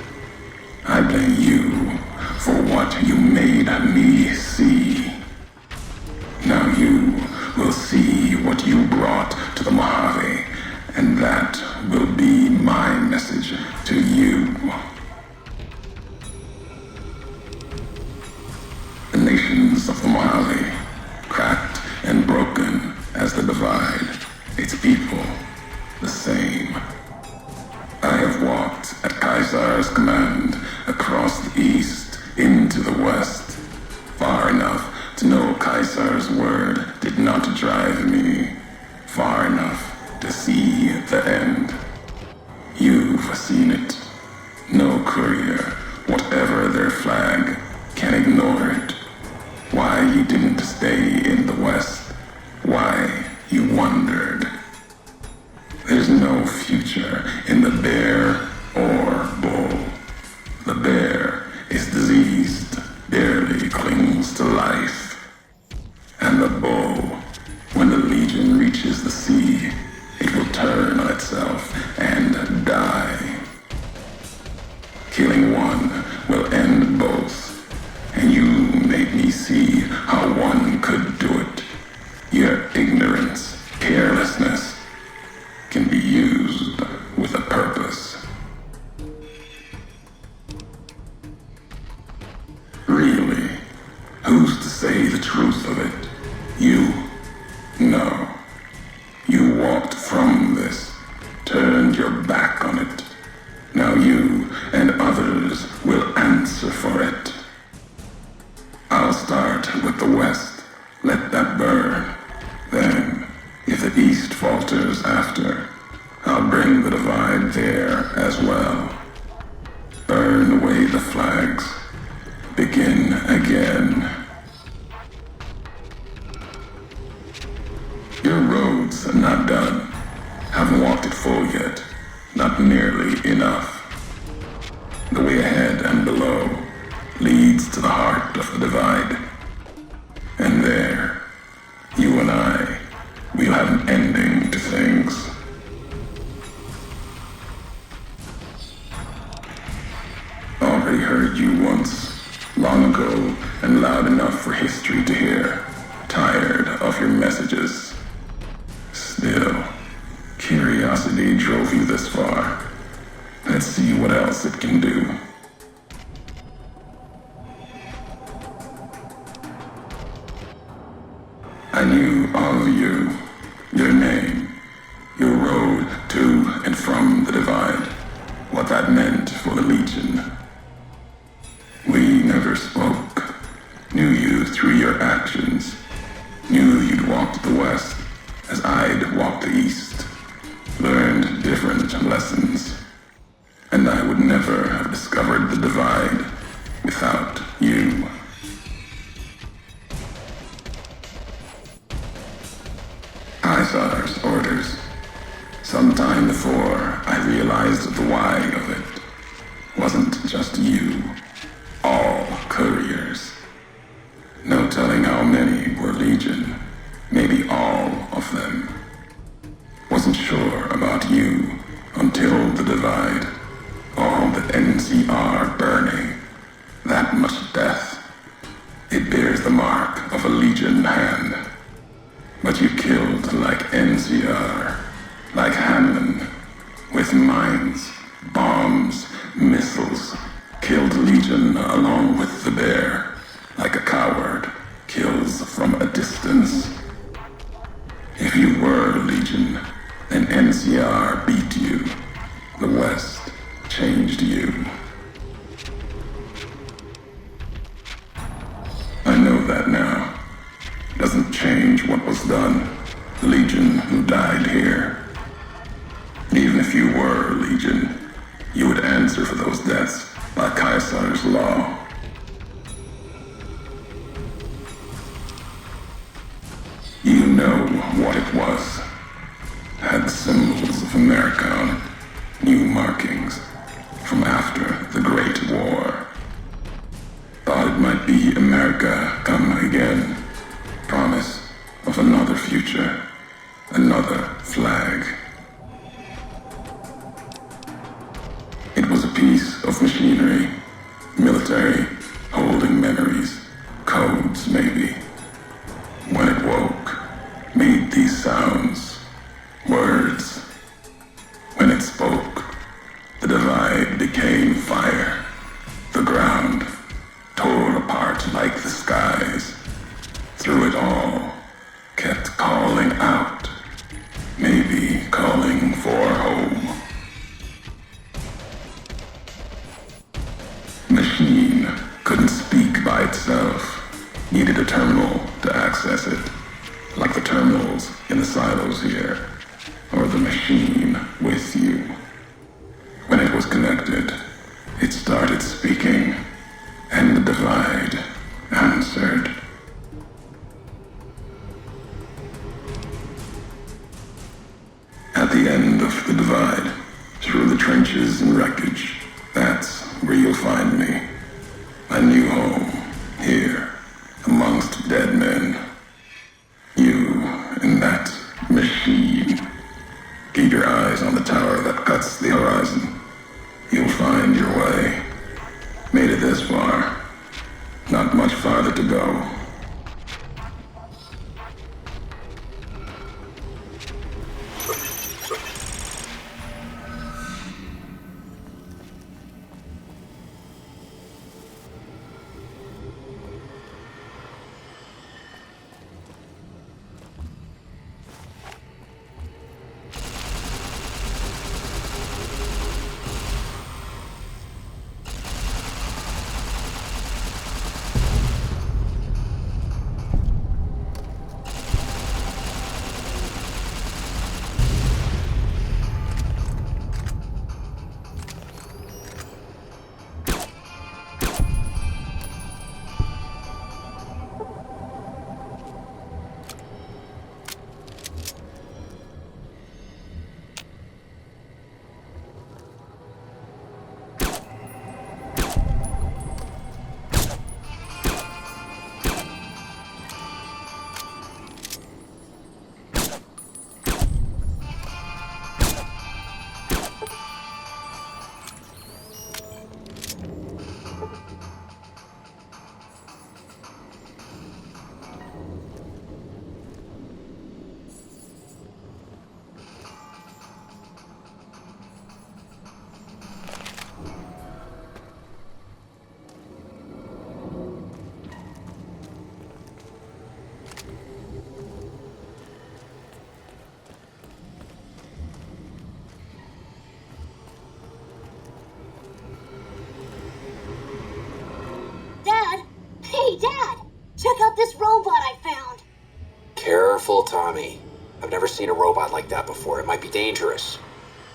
I blame you for what you made me see. Now you will see what you brought to the Mojave, and that will be my message to you. The nations of the Mojave, cracked and broken as the Divide, its people, the same. I have walked at Kaiser's command across the east into the west, far enough to know Kaiser's word did not drive me, far enough to see the end. You've seen it. No courier, whatever their flag, can ignore it. Why you didn't stay in the west, why you wondered. There's no future in the bear or bull. The bear is diseased, barely clings to life. And the bull, when the Legion reaches the sea, it will turn on itself and die. Killing one will end both, and you made me see how one could do it. Your ignorance, carelessness, can be used with a purpose. Really, who's to say the truth of it? You with the West. Let that burn. Then, if the East falters after, I'll bring the divide there as well. Burn away the flags. Begin again. Your road's not done. Haven't walked it full yet. Not nearly enough. The way ahead and below leads to the heart of the divide. And there, you and I, we'll have an ending to things. Already heard you once, long ago, and loud enough for history to hear. Tired of your messages. Still, curiosity drove you this far. Let's see what else it can do. I knew all of you, your name, your road to and from the divide, what that meant for the Legion. We never spoke, knew you through your actions, knew you'd walked the West as I'd walked the East, learned different lessons, and I would never have discovered the divide without you. Caesar's orders. Sometime before I realized the why of it. Wasn't just you. All couriers. No telling how many were Legion. Maybe all of them. Wasn't sure about you until the divide. All the NCR burning. That much death. It bears the mark of a Legion hand. But you killed like NCR, like Hammond, with mines, bombs, missiles, killed Legion along with the bear, like a coward kills from a distance. If you were Legion, then NCR beat you. The West changed you. I know that now. Doesn't change what was done. The Legion who died here. Even if you were Legion, you would answer for those deaths by Caesar's law. You know what it was. Had symbols of America on it. New markings from after the Great War. Thought it might be America come again. Promise of another future, another flag. It was a piece of machinery, military, holding memories, codes maybe. When it woke, made these sounds, words. When it spoke, the divide became fire. The ground tore apart like the skies. Through it all, kept calling out, maybe calling for home. Machine couldn't speak by itself, needed a terminal to access it, like the terminals in the silos here, or the machine with you. When it was connected, it started speaking, and the divide answered. At the end of the divide, through the trenches and wreckage, that's where you'll find me. My new home, here, amongst dead men. You and that machine. Keep your eyes on the tower that cuts the horizon. You'll find your way. Made it this far. Not much farther to go. Tommy. I've never seen a robot like that before. It might be dangerous.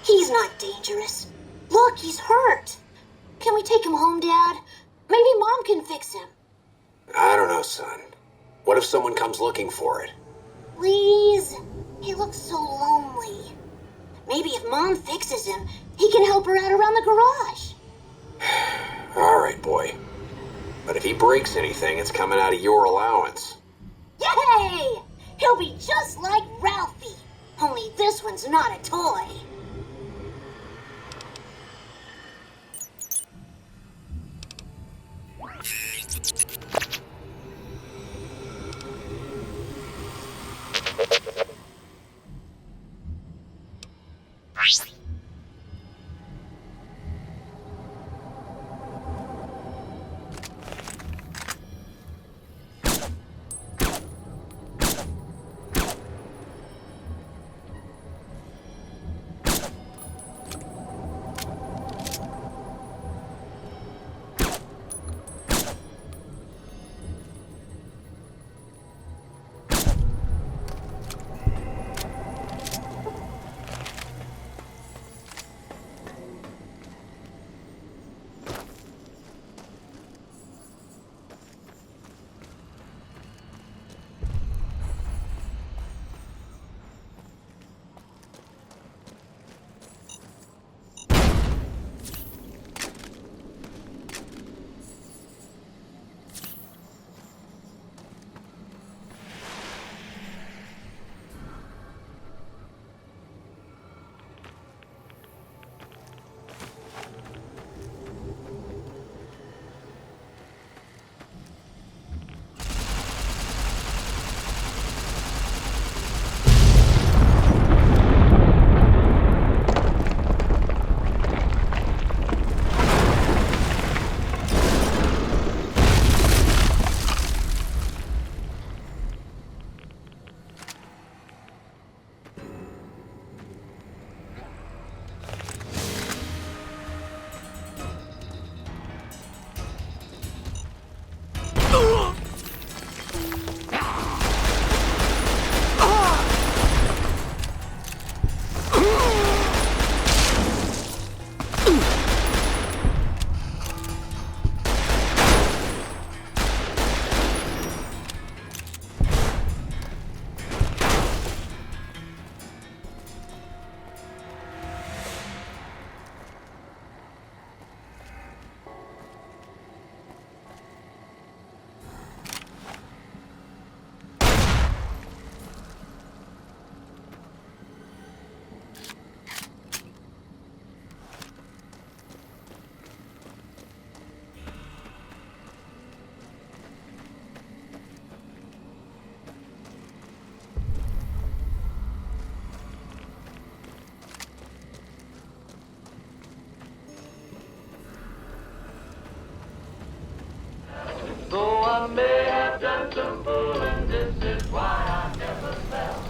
He's not dangerous. Look, he's hurt. Can we take him home, Dad? Maybe Mom can fix him. I don't know, son. What if someone comes looking for it? Please? He looks so lonely. Maybe if Mom fixes him, he can help her out around the garage. All right, boy. But if he breaks anything, it's coming out of your allowance. Yay! He'll be just like Ralphie. Only this one's not a toy. Though I may have done some fooling, this is why I never fell.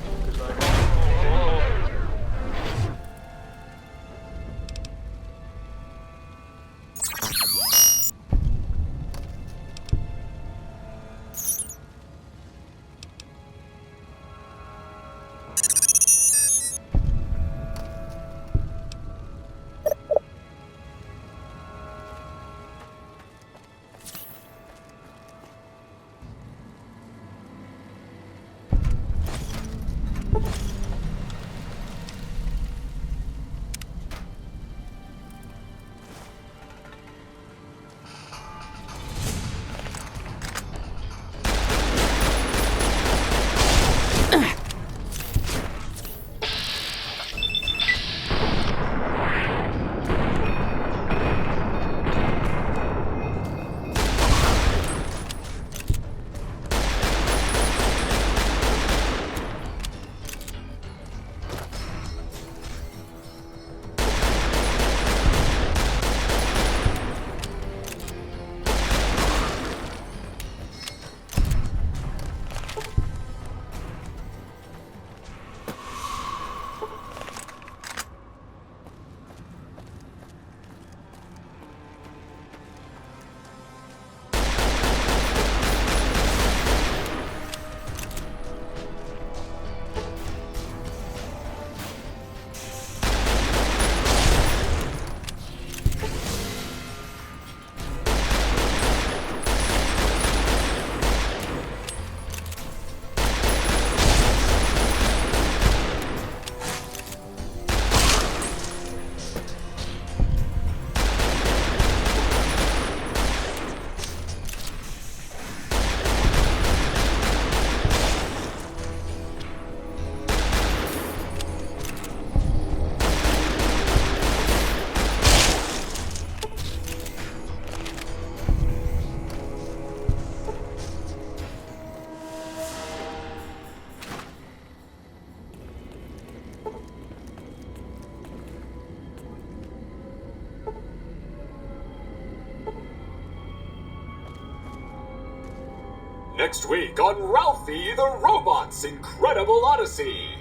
Next week on Ralphie the Robot's Incredible Odyssey.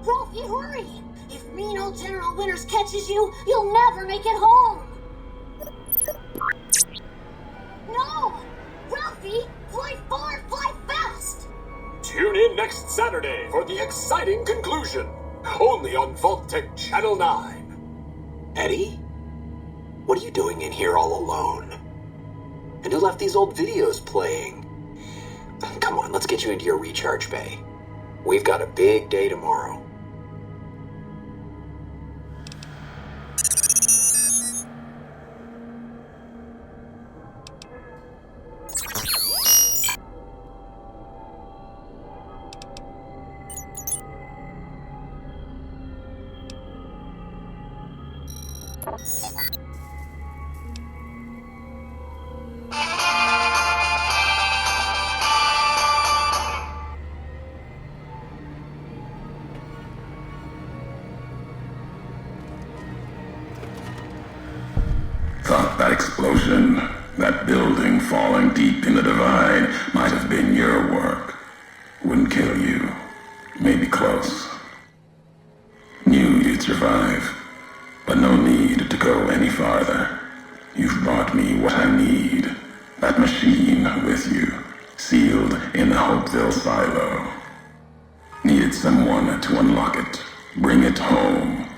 Ralphie, hurry! If mean old General Winters catches you, you'll never make it home! No! Ralphie, fly far, fly fast! Tune in next Saturday for the exciting conclusion. Only on Vault-Tec Channel 9. Eddie? What are you doing in here all alone? And who left these old videos playing? Come on, let's get you into your recharge bay. We've got a big day tomorrow. Thought that explosion, that building falling deep in the divide, might have been your work. Wouldn't kill you. Maybe close. Knew you'd survive, but no need to go any farther. You've brought me what I need. That machine with you, sealed in the Hopeville silo. Needed someone to unlock it, bring it home.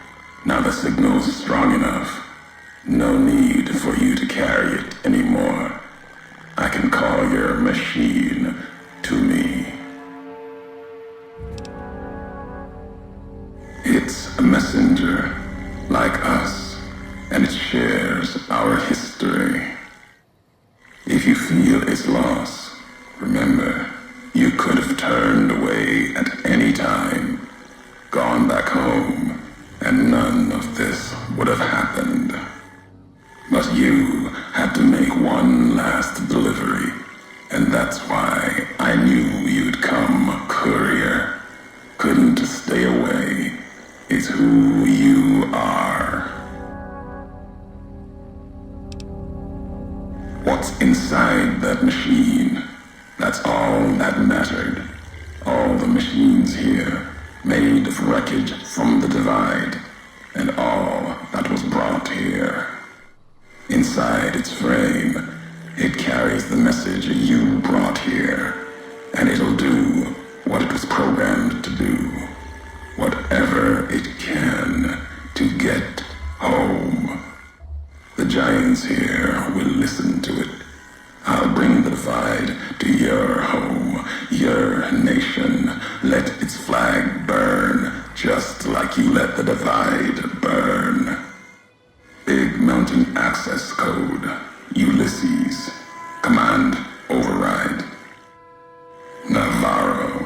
Now the signal's strong enough. No need for you to carry it anymore. I can call your machine to me. It's a messenger, like us, and it shares our history. If you feel its loss, remember, you could have turned away at any time, gone back home, and none of this would have happened. But you had to make one last delivery, and that's why I knew you'd come, courier. Couldn't stay away. It's who you are. What's inside that machine? That's all that mattered. All the machines here, made of wreckage from the divide, and all that was brought here. Inside its frame, it carries the message you brought here, and it'll do what it was programmed to do. Whatever it can to get home. The giants here will listen to it. I'll bring the divide to your home, your nation. Let its flag burn, just like you let the divide burn. Big Mountain Access Code, Ulysses. Command override. Navarro.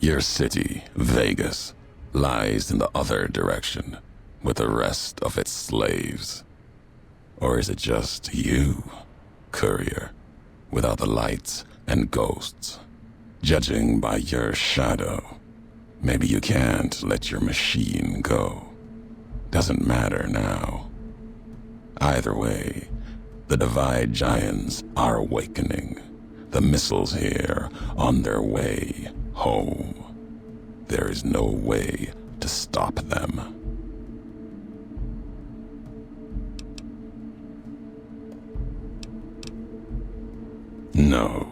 Your city, Vegas, lies in the other direction with the rest of its slaves. Or is it just you, courier, without the lights and ghosts? Judging by your shadow, maybe you can't let your machine go. Doesn't matter now. Either way, the Divide Giants are awakening. The missiles here on their way home. There is no way to stop them. No.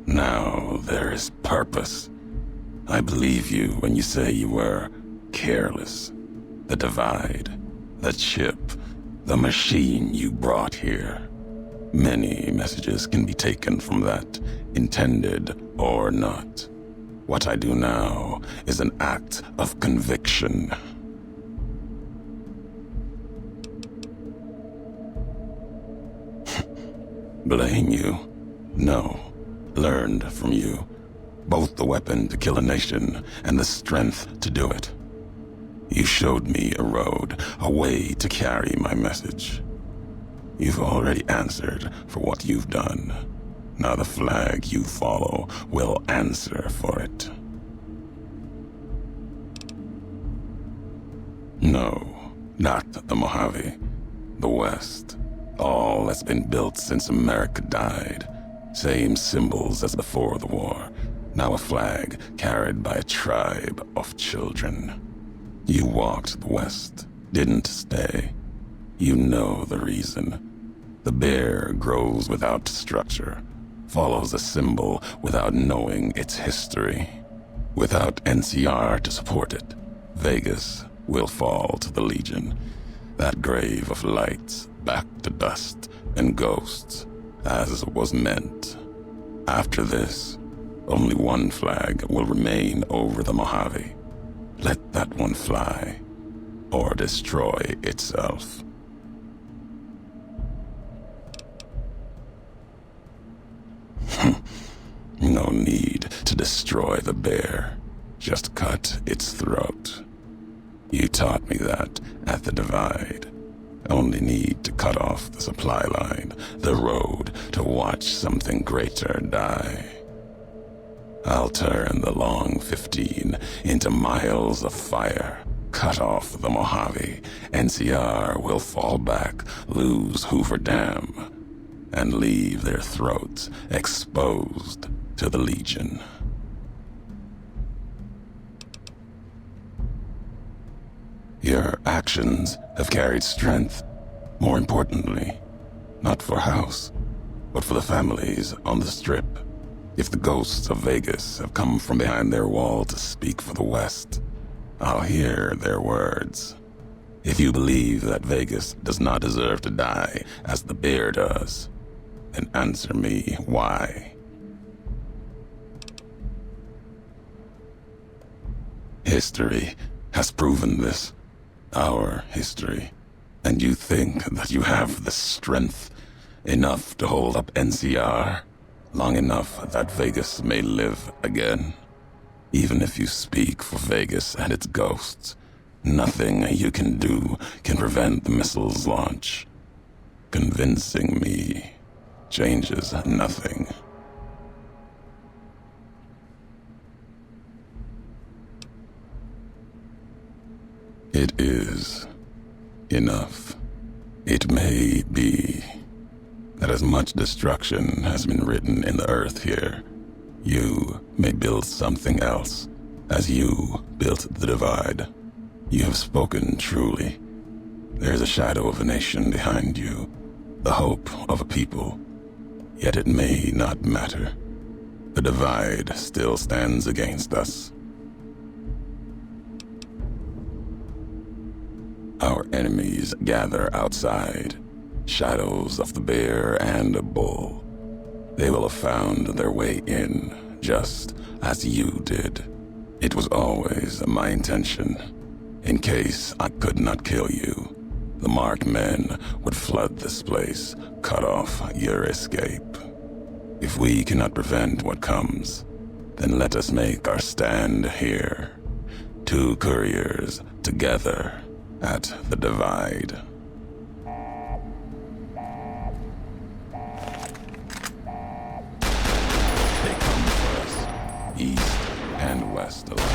Now there is purpose. I believe you when you say you were careless. The Divide, the chip, the machine you brought here. Many messages can be taken from that, intended or not. What I do now is an act of conviction. Blame you? No. Learned from you. Both the weapon to kill a nation and the strength to do it. You showed me a road, a way to carry my message. You've already answered for what you've done. Now the flag you follow will answer for it. No, not the Mojave. The West. All that's been built since America died. Same symbols as before the war. Now a flag carried by a tribe of children. You walked the West, didn't stay. You know the reason. The bear grows without structure, follows a symbol without knowing its history. Without NCR to support it, Vegas will fall to the Legion. That grave of lights back to dust and ghosts, as was meant. After this, only one flag will remain over the Mojave. Let that one fly, or destroy itself. No need to destroy the bear. Just cut its throat. You taught me that at the Divide. Only need to cut off the supply line, the road, to watch something greater die. I'll turn the long 15 into miles of fire. Cut off the Mojave. NCR will fall back, lose Hoover Dam, and leave their throats exposed to the Legion. Your actions have carried strength. More importantly, not for House, but for the families on the Strip. If the ghosts of Vegas have come from behind their wall to speak for the West, I'll hear their words. If you believe that Vegas does not deserve to die as the bear does, then answer me why. History has proven this. Our history. And you think that you have the strength enough to hold up NCR long enough that Vegas may live again. Even if you speak for Vegas and its ghosts, nothing you can do can prevent the missile's launch. Convincing me changes nothing. It is enough. It may be that as much destruction has been written in the earth here, you may build something else, as you built the Divide. You have spoken truly. There is a shadow of a nation behind you, the hope of a people. Yet it may not matter. The Divide still stands against us. Our enemies gather outside, shadows of the bear and a bull. They will have found their way in, just as you did. It was always my intention. In case I could not kill you, the marked men would flood this place, cut off your escape. If we cannot prevent what comes, Then let us make our stand here. Two couriers together at the divide. They come for us, east and west alike.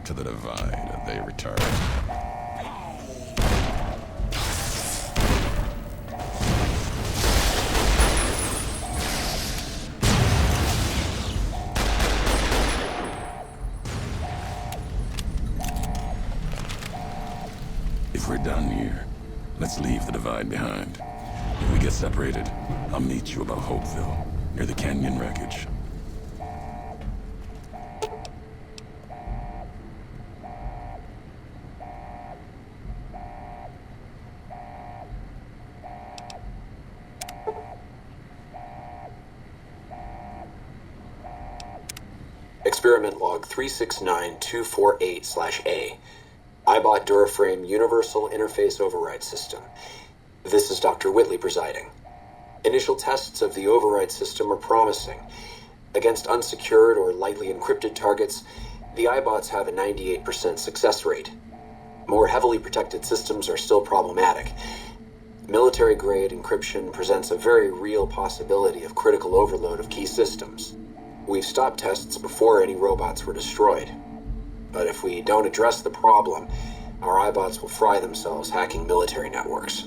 To the divide, they return. If we're done here, let's leave the divide behind. If we get separated, I'll meet you above Hopeville, near the canyon wreckage. Experiment log 369248/A. iBot Duraframe Universal Interface Override System. This is Dr. Whitley presiding. Initial tests of the override system are promising. Against unsecured or lightly encrypted targets, the iBots have a 98% success rate. More heavily protected systems are still problematic. Military-grade encryption presents a very real possibility of critical overload of key systems. We've stopped tests before any robots were destroyed. But if we don't address the problem, our iBots will fry themselves hacking military networks.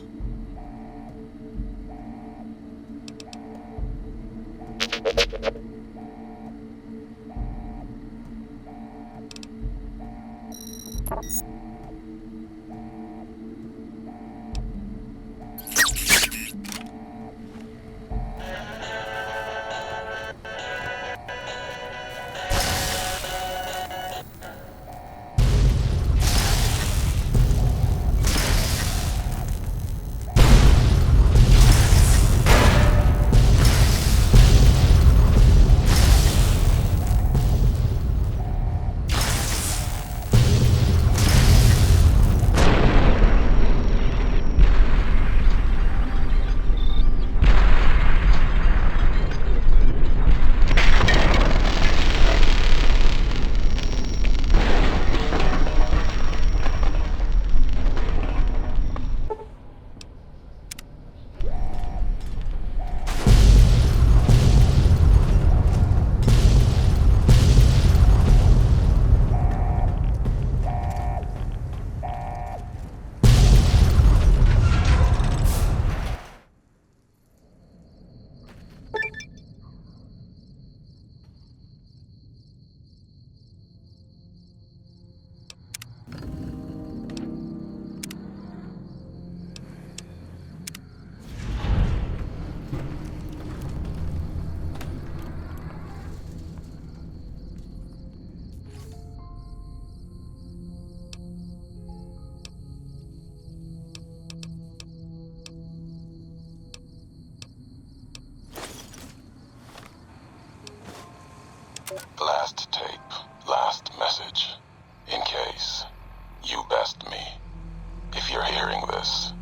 hearing this,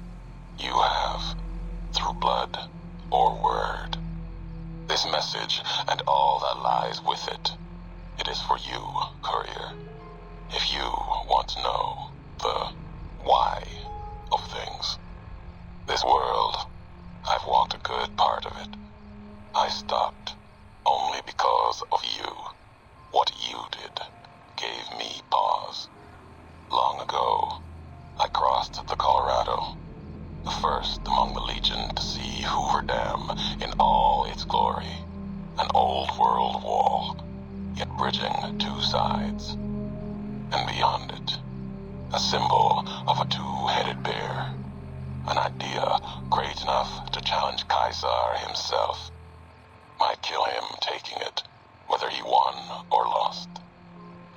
you have, through blood or word. This message and all that lies with it, it is for you, courier. If you want to know the why of things. This world, I've walked a good part of it. I stopped only because of you. What you did gave me pause. Long ago, I crossed the Colorado, the first among the Legion to see Hoover Dam in all its glory. An old world wall, yet bridging two sides. And beyond it, a symbol of a two-headed bear. An idea great enough to challenge Caesar himself. Might kill him taking it, whether he won or lost.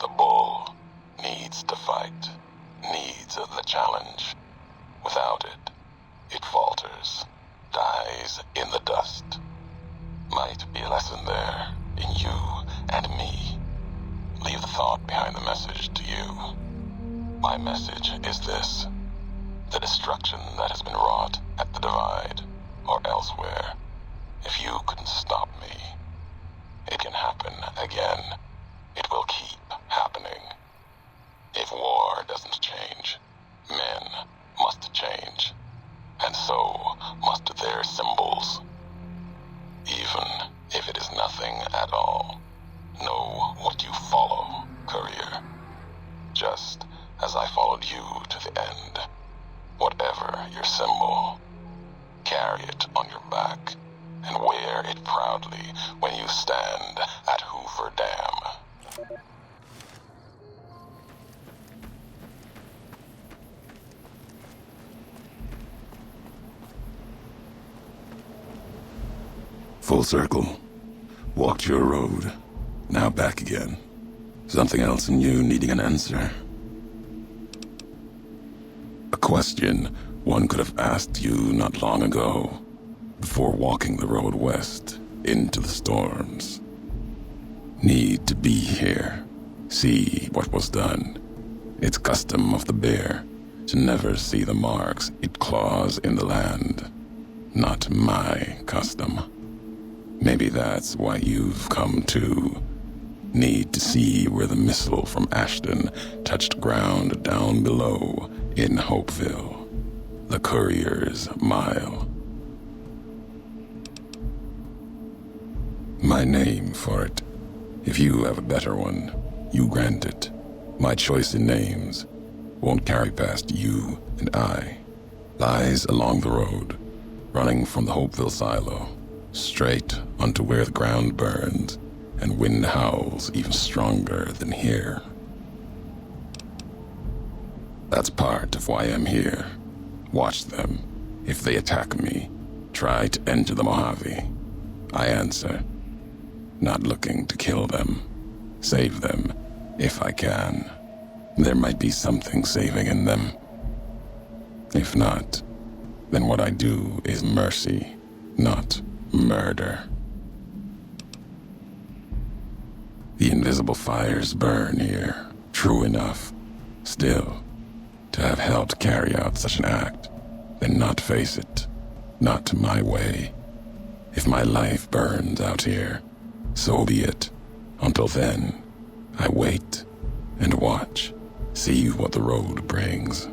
The bull needs to fight, needs the challenge. Without it, it falters, dies in the dust. Might be a lesson there, in you and me. Leave the thought behind the message to you. My message is this. The destruction that has been wrought at the Divide, or elsewhere, if you couldn't stop me, it can happen again. It will keep happening. If war doesn't change, men must change, and so must their symbols. Even if it is nothing at all, know what you follow, courier. Just as I followed you to the end. Whatever your symbol, carry it on your back and wear it proudly when you stand at Hoover Dam. Full circle. Walked your road. Now back again. Something else in you needing an answer. A question one could have asked you not long ago, before walking the road west into the storms. Need to be here, see what was done. It's custom of the bear to never see the marks it claws in the land. Not my custom. Maybe that's why you've come to. Need to see where the missile from Ashton touched ground down below in Hopeville. The Courier's Mile. My name for it. If you have a better one, you grant it. My choice in names won't carry past you and I. Lies along the road, running from the Hopeville silo, straight onto where the ground burns and wind howls even stronger than here. That's part of why I'm here. Watch them. If they attack me, try to enter the Mojave. I answer. Not looking to kill them. Save them, if I can. There might be something saving in them. If not, then what I do is mercy, not murder. The invisible fires burn here, true enough. Still, to have helped carry out such an act, then not face it, not my way. If my life burns out here, so be it. Until then, I wait and watch, see what the road brings.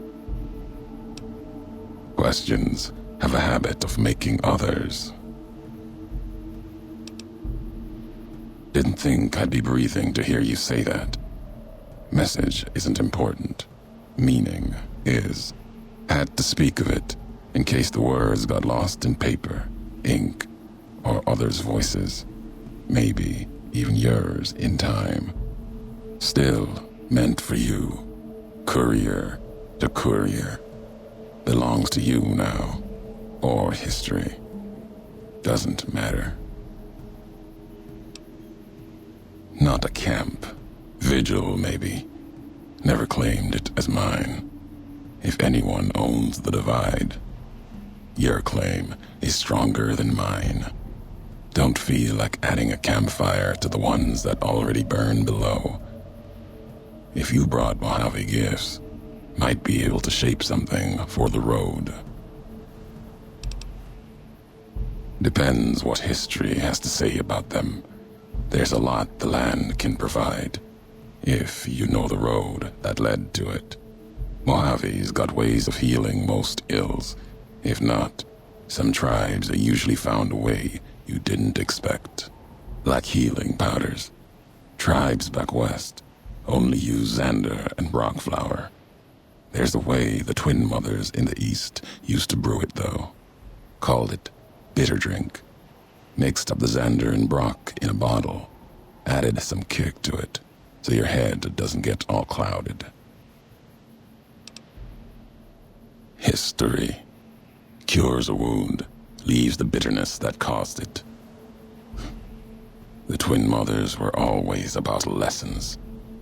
Questions have a habit of making others. Didn't think I'd be breathing to hear you say that. Message isn't important. Meaning is. Had to speak of it in case the words got lost in paper, ink, or others' voices. Maybe even yours in time. Still meant for you. Courier to courier. Belongs to you now. Or history. Doesn't matter. Not a camp. Vigil, maybe. Never claimed it as mine. If anyone owns the Divide, your claim is stronger than mine. Don't feel like adding a campfire to the ones that already burn below. If you brought Mojave gifts, might be able to shape something for the road. Depends what history has to say about them. There's a lot the land can provide, if you know the road that led to it. Mojave's got ways of healing most ills. If not, some tribes have usually found a way you didn't expect. Like healing powders. Tribes back west only use Xander and Brock flower. There's a way the twin mothers in the east used to brew it though. Called it bitter drink. Mixed up the Xander and Brock in a bottle. Added some kick to it, so your head doesn't get all clouded. History. Cures a wound, leaves the bitterness that caused it. The twin mothers were always about lessons.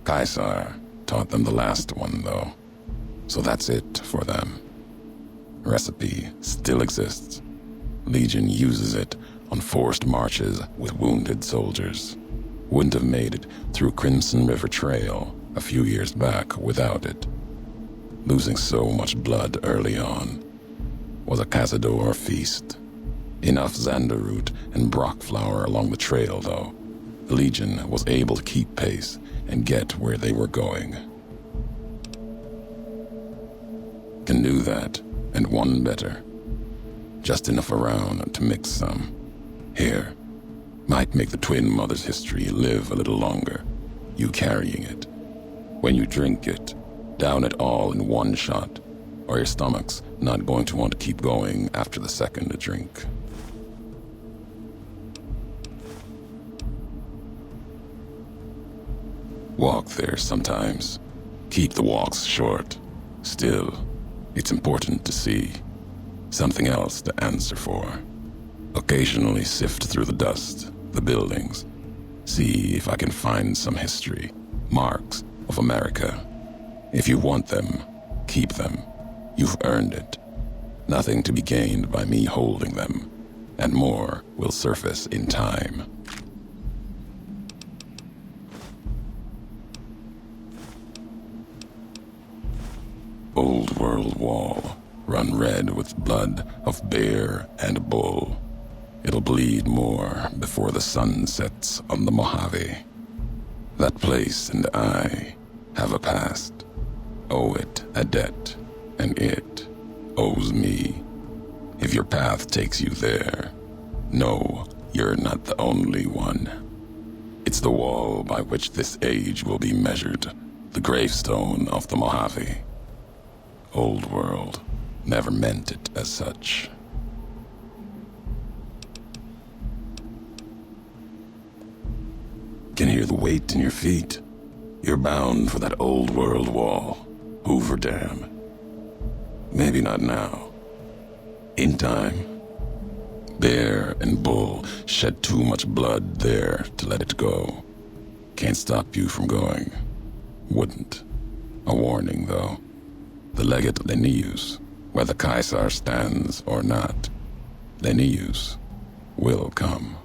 Caesar taught them the last one, though. So that's it for them. Recipe still exists. Legion uses it on forced marches with wounded soldiers. Wouldn't have made it through Crimson River Trail a few years back without it. Losing so much blood early on was a Cazador feast. Enough Xander root and Brock flower along the trail, though. The Legion was able to keep pace and get where they were going. Can do that, and one better. Just enough around to mix some. Here, might make the twin mother's history live a little longer, you carrying it. When you drink it, down it all in one shot, or your stomach's not going to want to keep going after the second drink. Walk there sometimes. Keep the walks short. Still, it's important to see. Something else to answer for. Occasionally sift through the dust, the buildings. See if I can find some history, marks of America. If you want them, keep them. You've earned it. Nothing to be gained by me holding them, and more will surface in time. Old World Wall, run red with blood of bear and bull. It'll bleed more before the sun sets on the Mojave. That place and I have a past, owe it a debt, and it owes me. If your path takes you there, know you're not the only one. It's the wall by which this age will be measured, the gravestone of the Mojave. Old World never meant it as such. Can hear the weight in your feet. You're bound for that Old World Wall, Hoover Dam. Maybe not now. In time. Bear and bull shed too much blood there to let it go. Can't stop you from going. Wouldn't. A warning, though. The legate Linnaeus, whether Caesar stands or not, Linnaeus will come.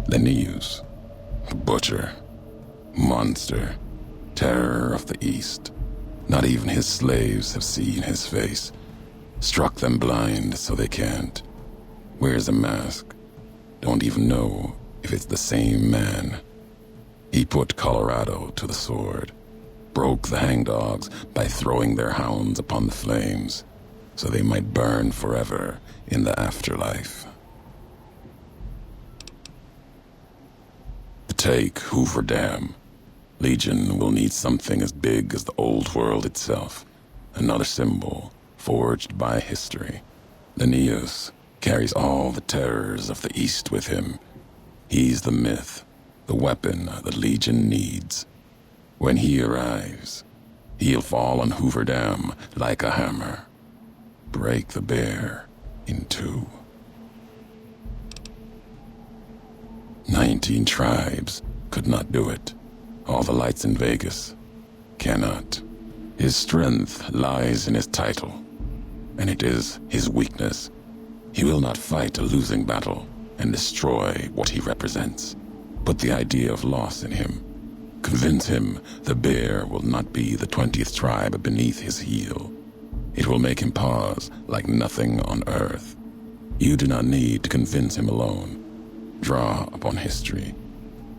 Linnaeus, butcher, monster, terror of the East. Not even his slaves have seen his face. Struck them blind so they can't. Wears a mask. Don't even know if it's the same man. He put Colorado to the sword. Broke the hangdogs by throwing their hounds upon the flames, so they might burn forever in the afterlife. To take Hoover Dam, Legion will need something as big as the Old World itself. Another symbol forged by history. Linnaeus carries all the terrors of the East with him. He's the myth, the weapon the Legion needs. When he arrives, he'll fall on Hoover Dam like a hammer. Break the bear in two. 19 tribes could not do it. All the lights in Vegas cannot. His strength lies in his title, and it is his weakness. He will not fight a losing battle and destroy what he represents. Put the idea of loss in him. Convince him the bear will not be the 20th tribe beneath his heel. It will make him pause like nothing on earth. You do not need to convince him alone. Draw upon history.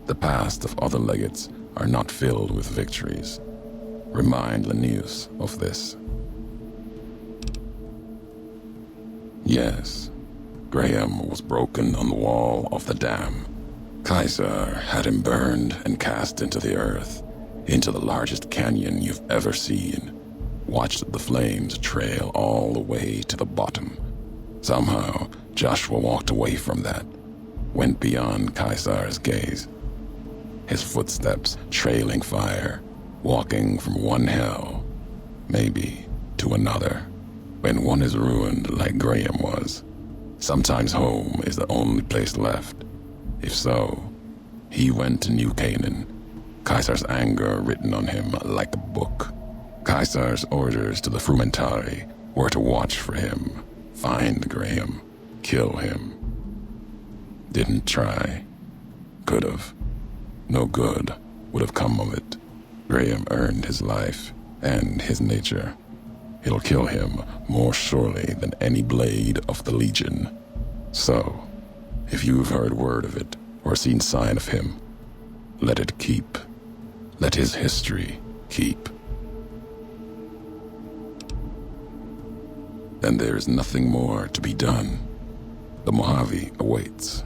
The past of other legates are not filled with victories. Remind Linnaeus of this. Yes, Graham was broken on the wall of the dam. Kaiser had him burned and cast into the earth, into the largest canyon you've ever seen. Watched the flames trail all the way to the bottom. Somehow, Joshua walked away from that, went beyond Kaiser's gaze. His footsteps trailing fire, walking from one hell, maybe to another. When one is ruined like Graham was, sometimes home is the only place left. If so, he went to New Canaan, Kaiser's anger written on him like a book. Kaiser's orders to the Frumentari were to watch for him, find Graham, kill him. Didn't try. Could've. No good would have come of it. Graham earned his life and his nature. It'll kill him more surely than any blade of the Legion. So, if you've heard word of it or seen sign of him, let it keep. Let his history keep. And there is nothing more to be done. The Mojave awaits.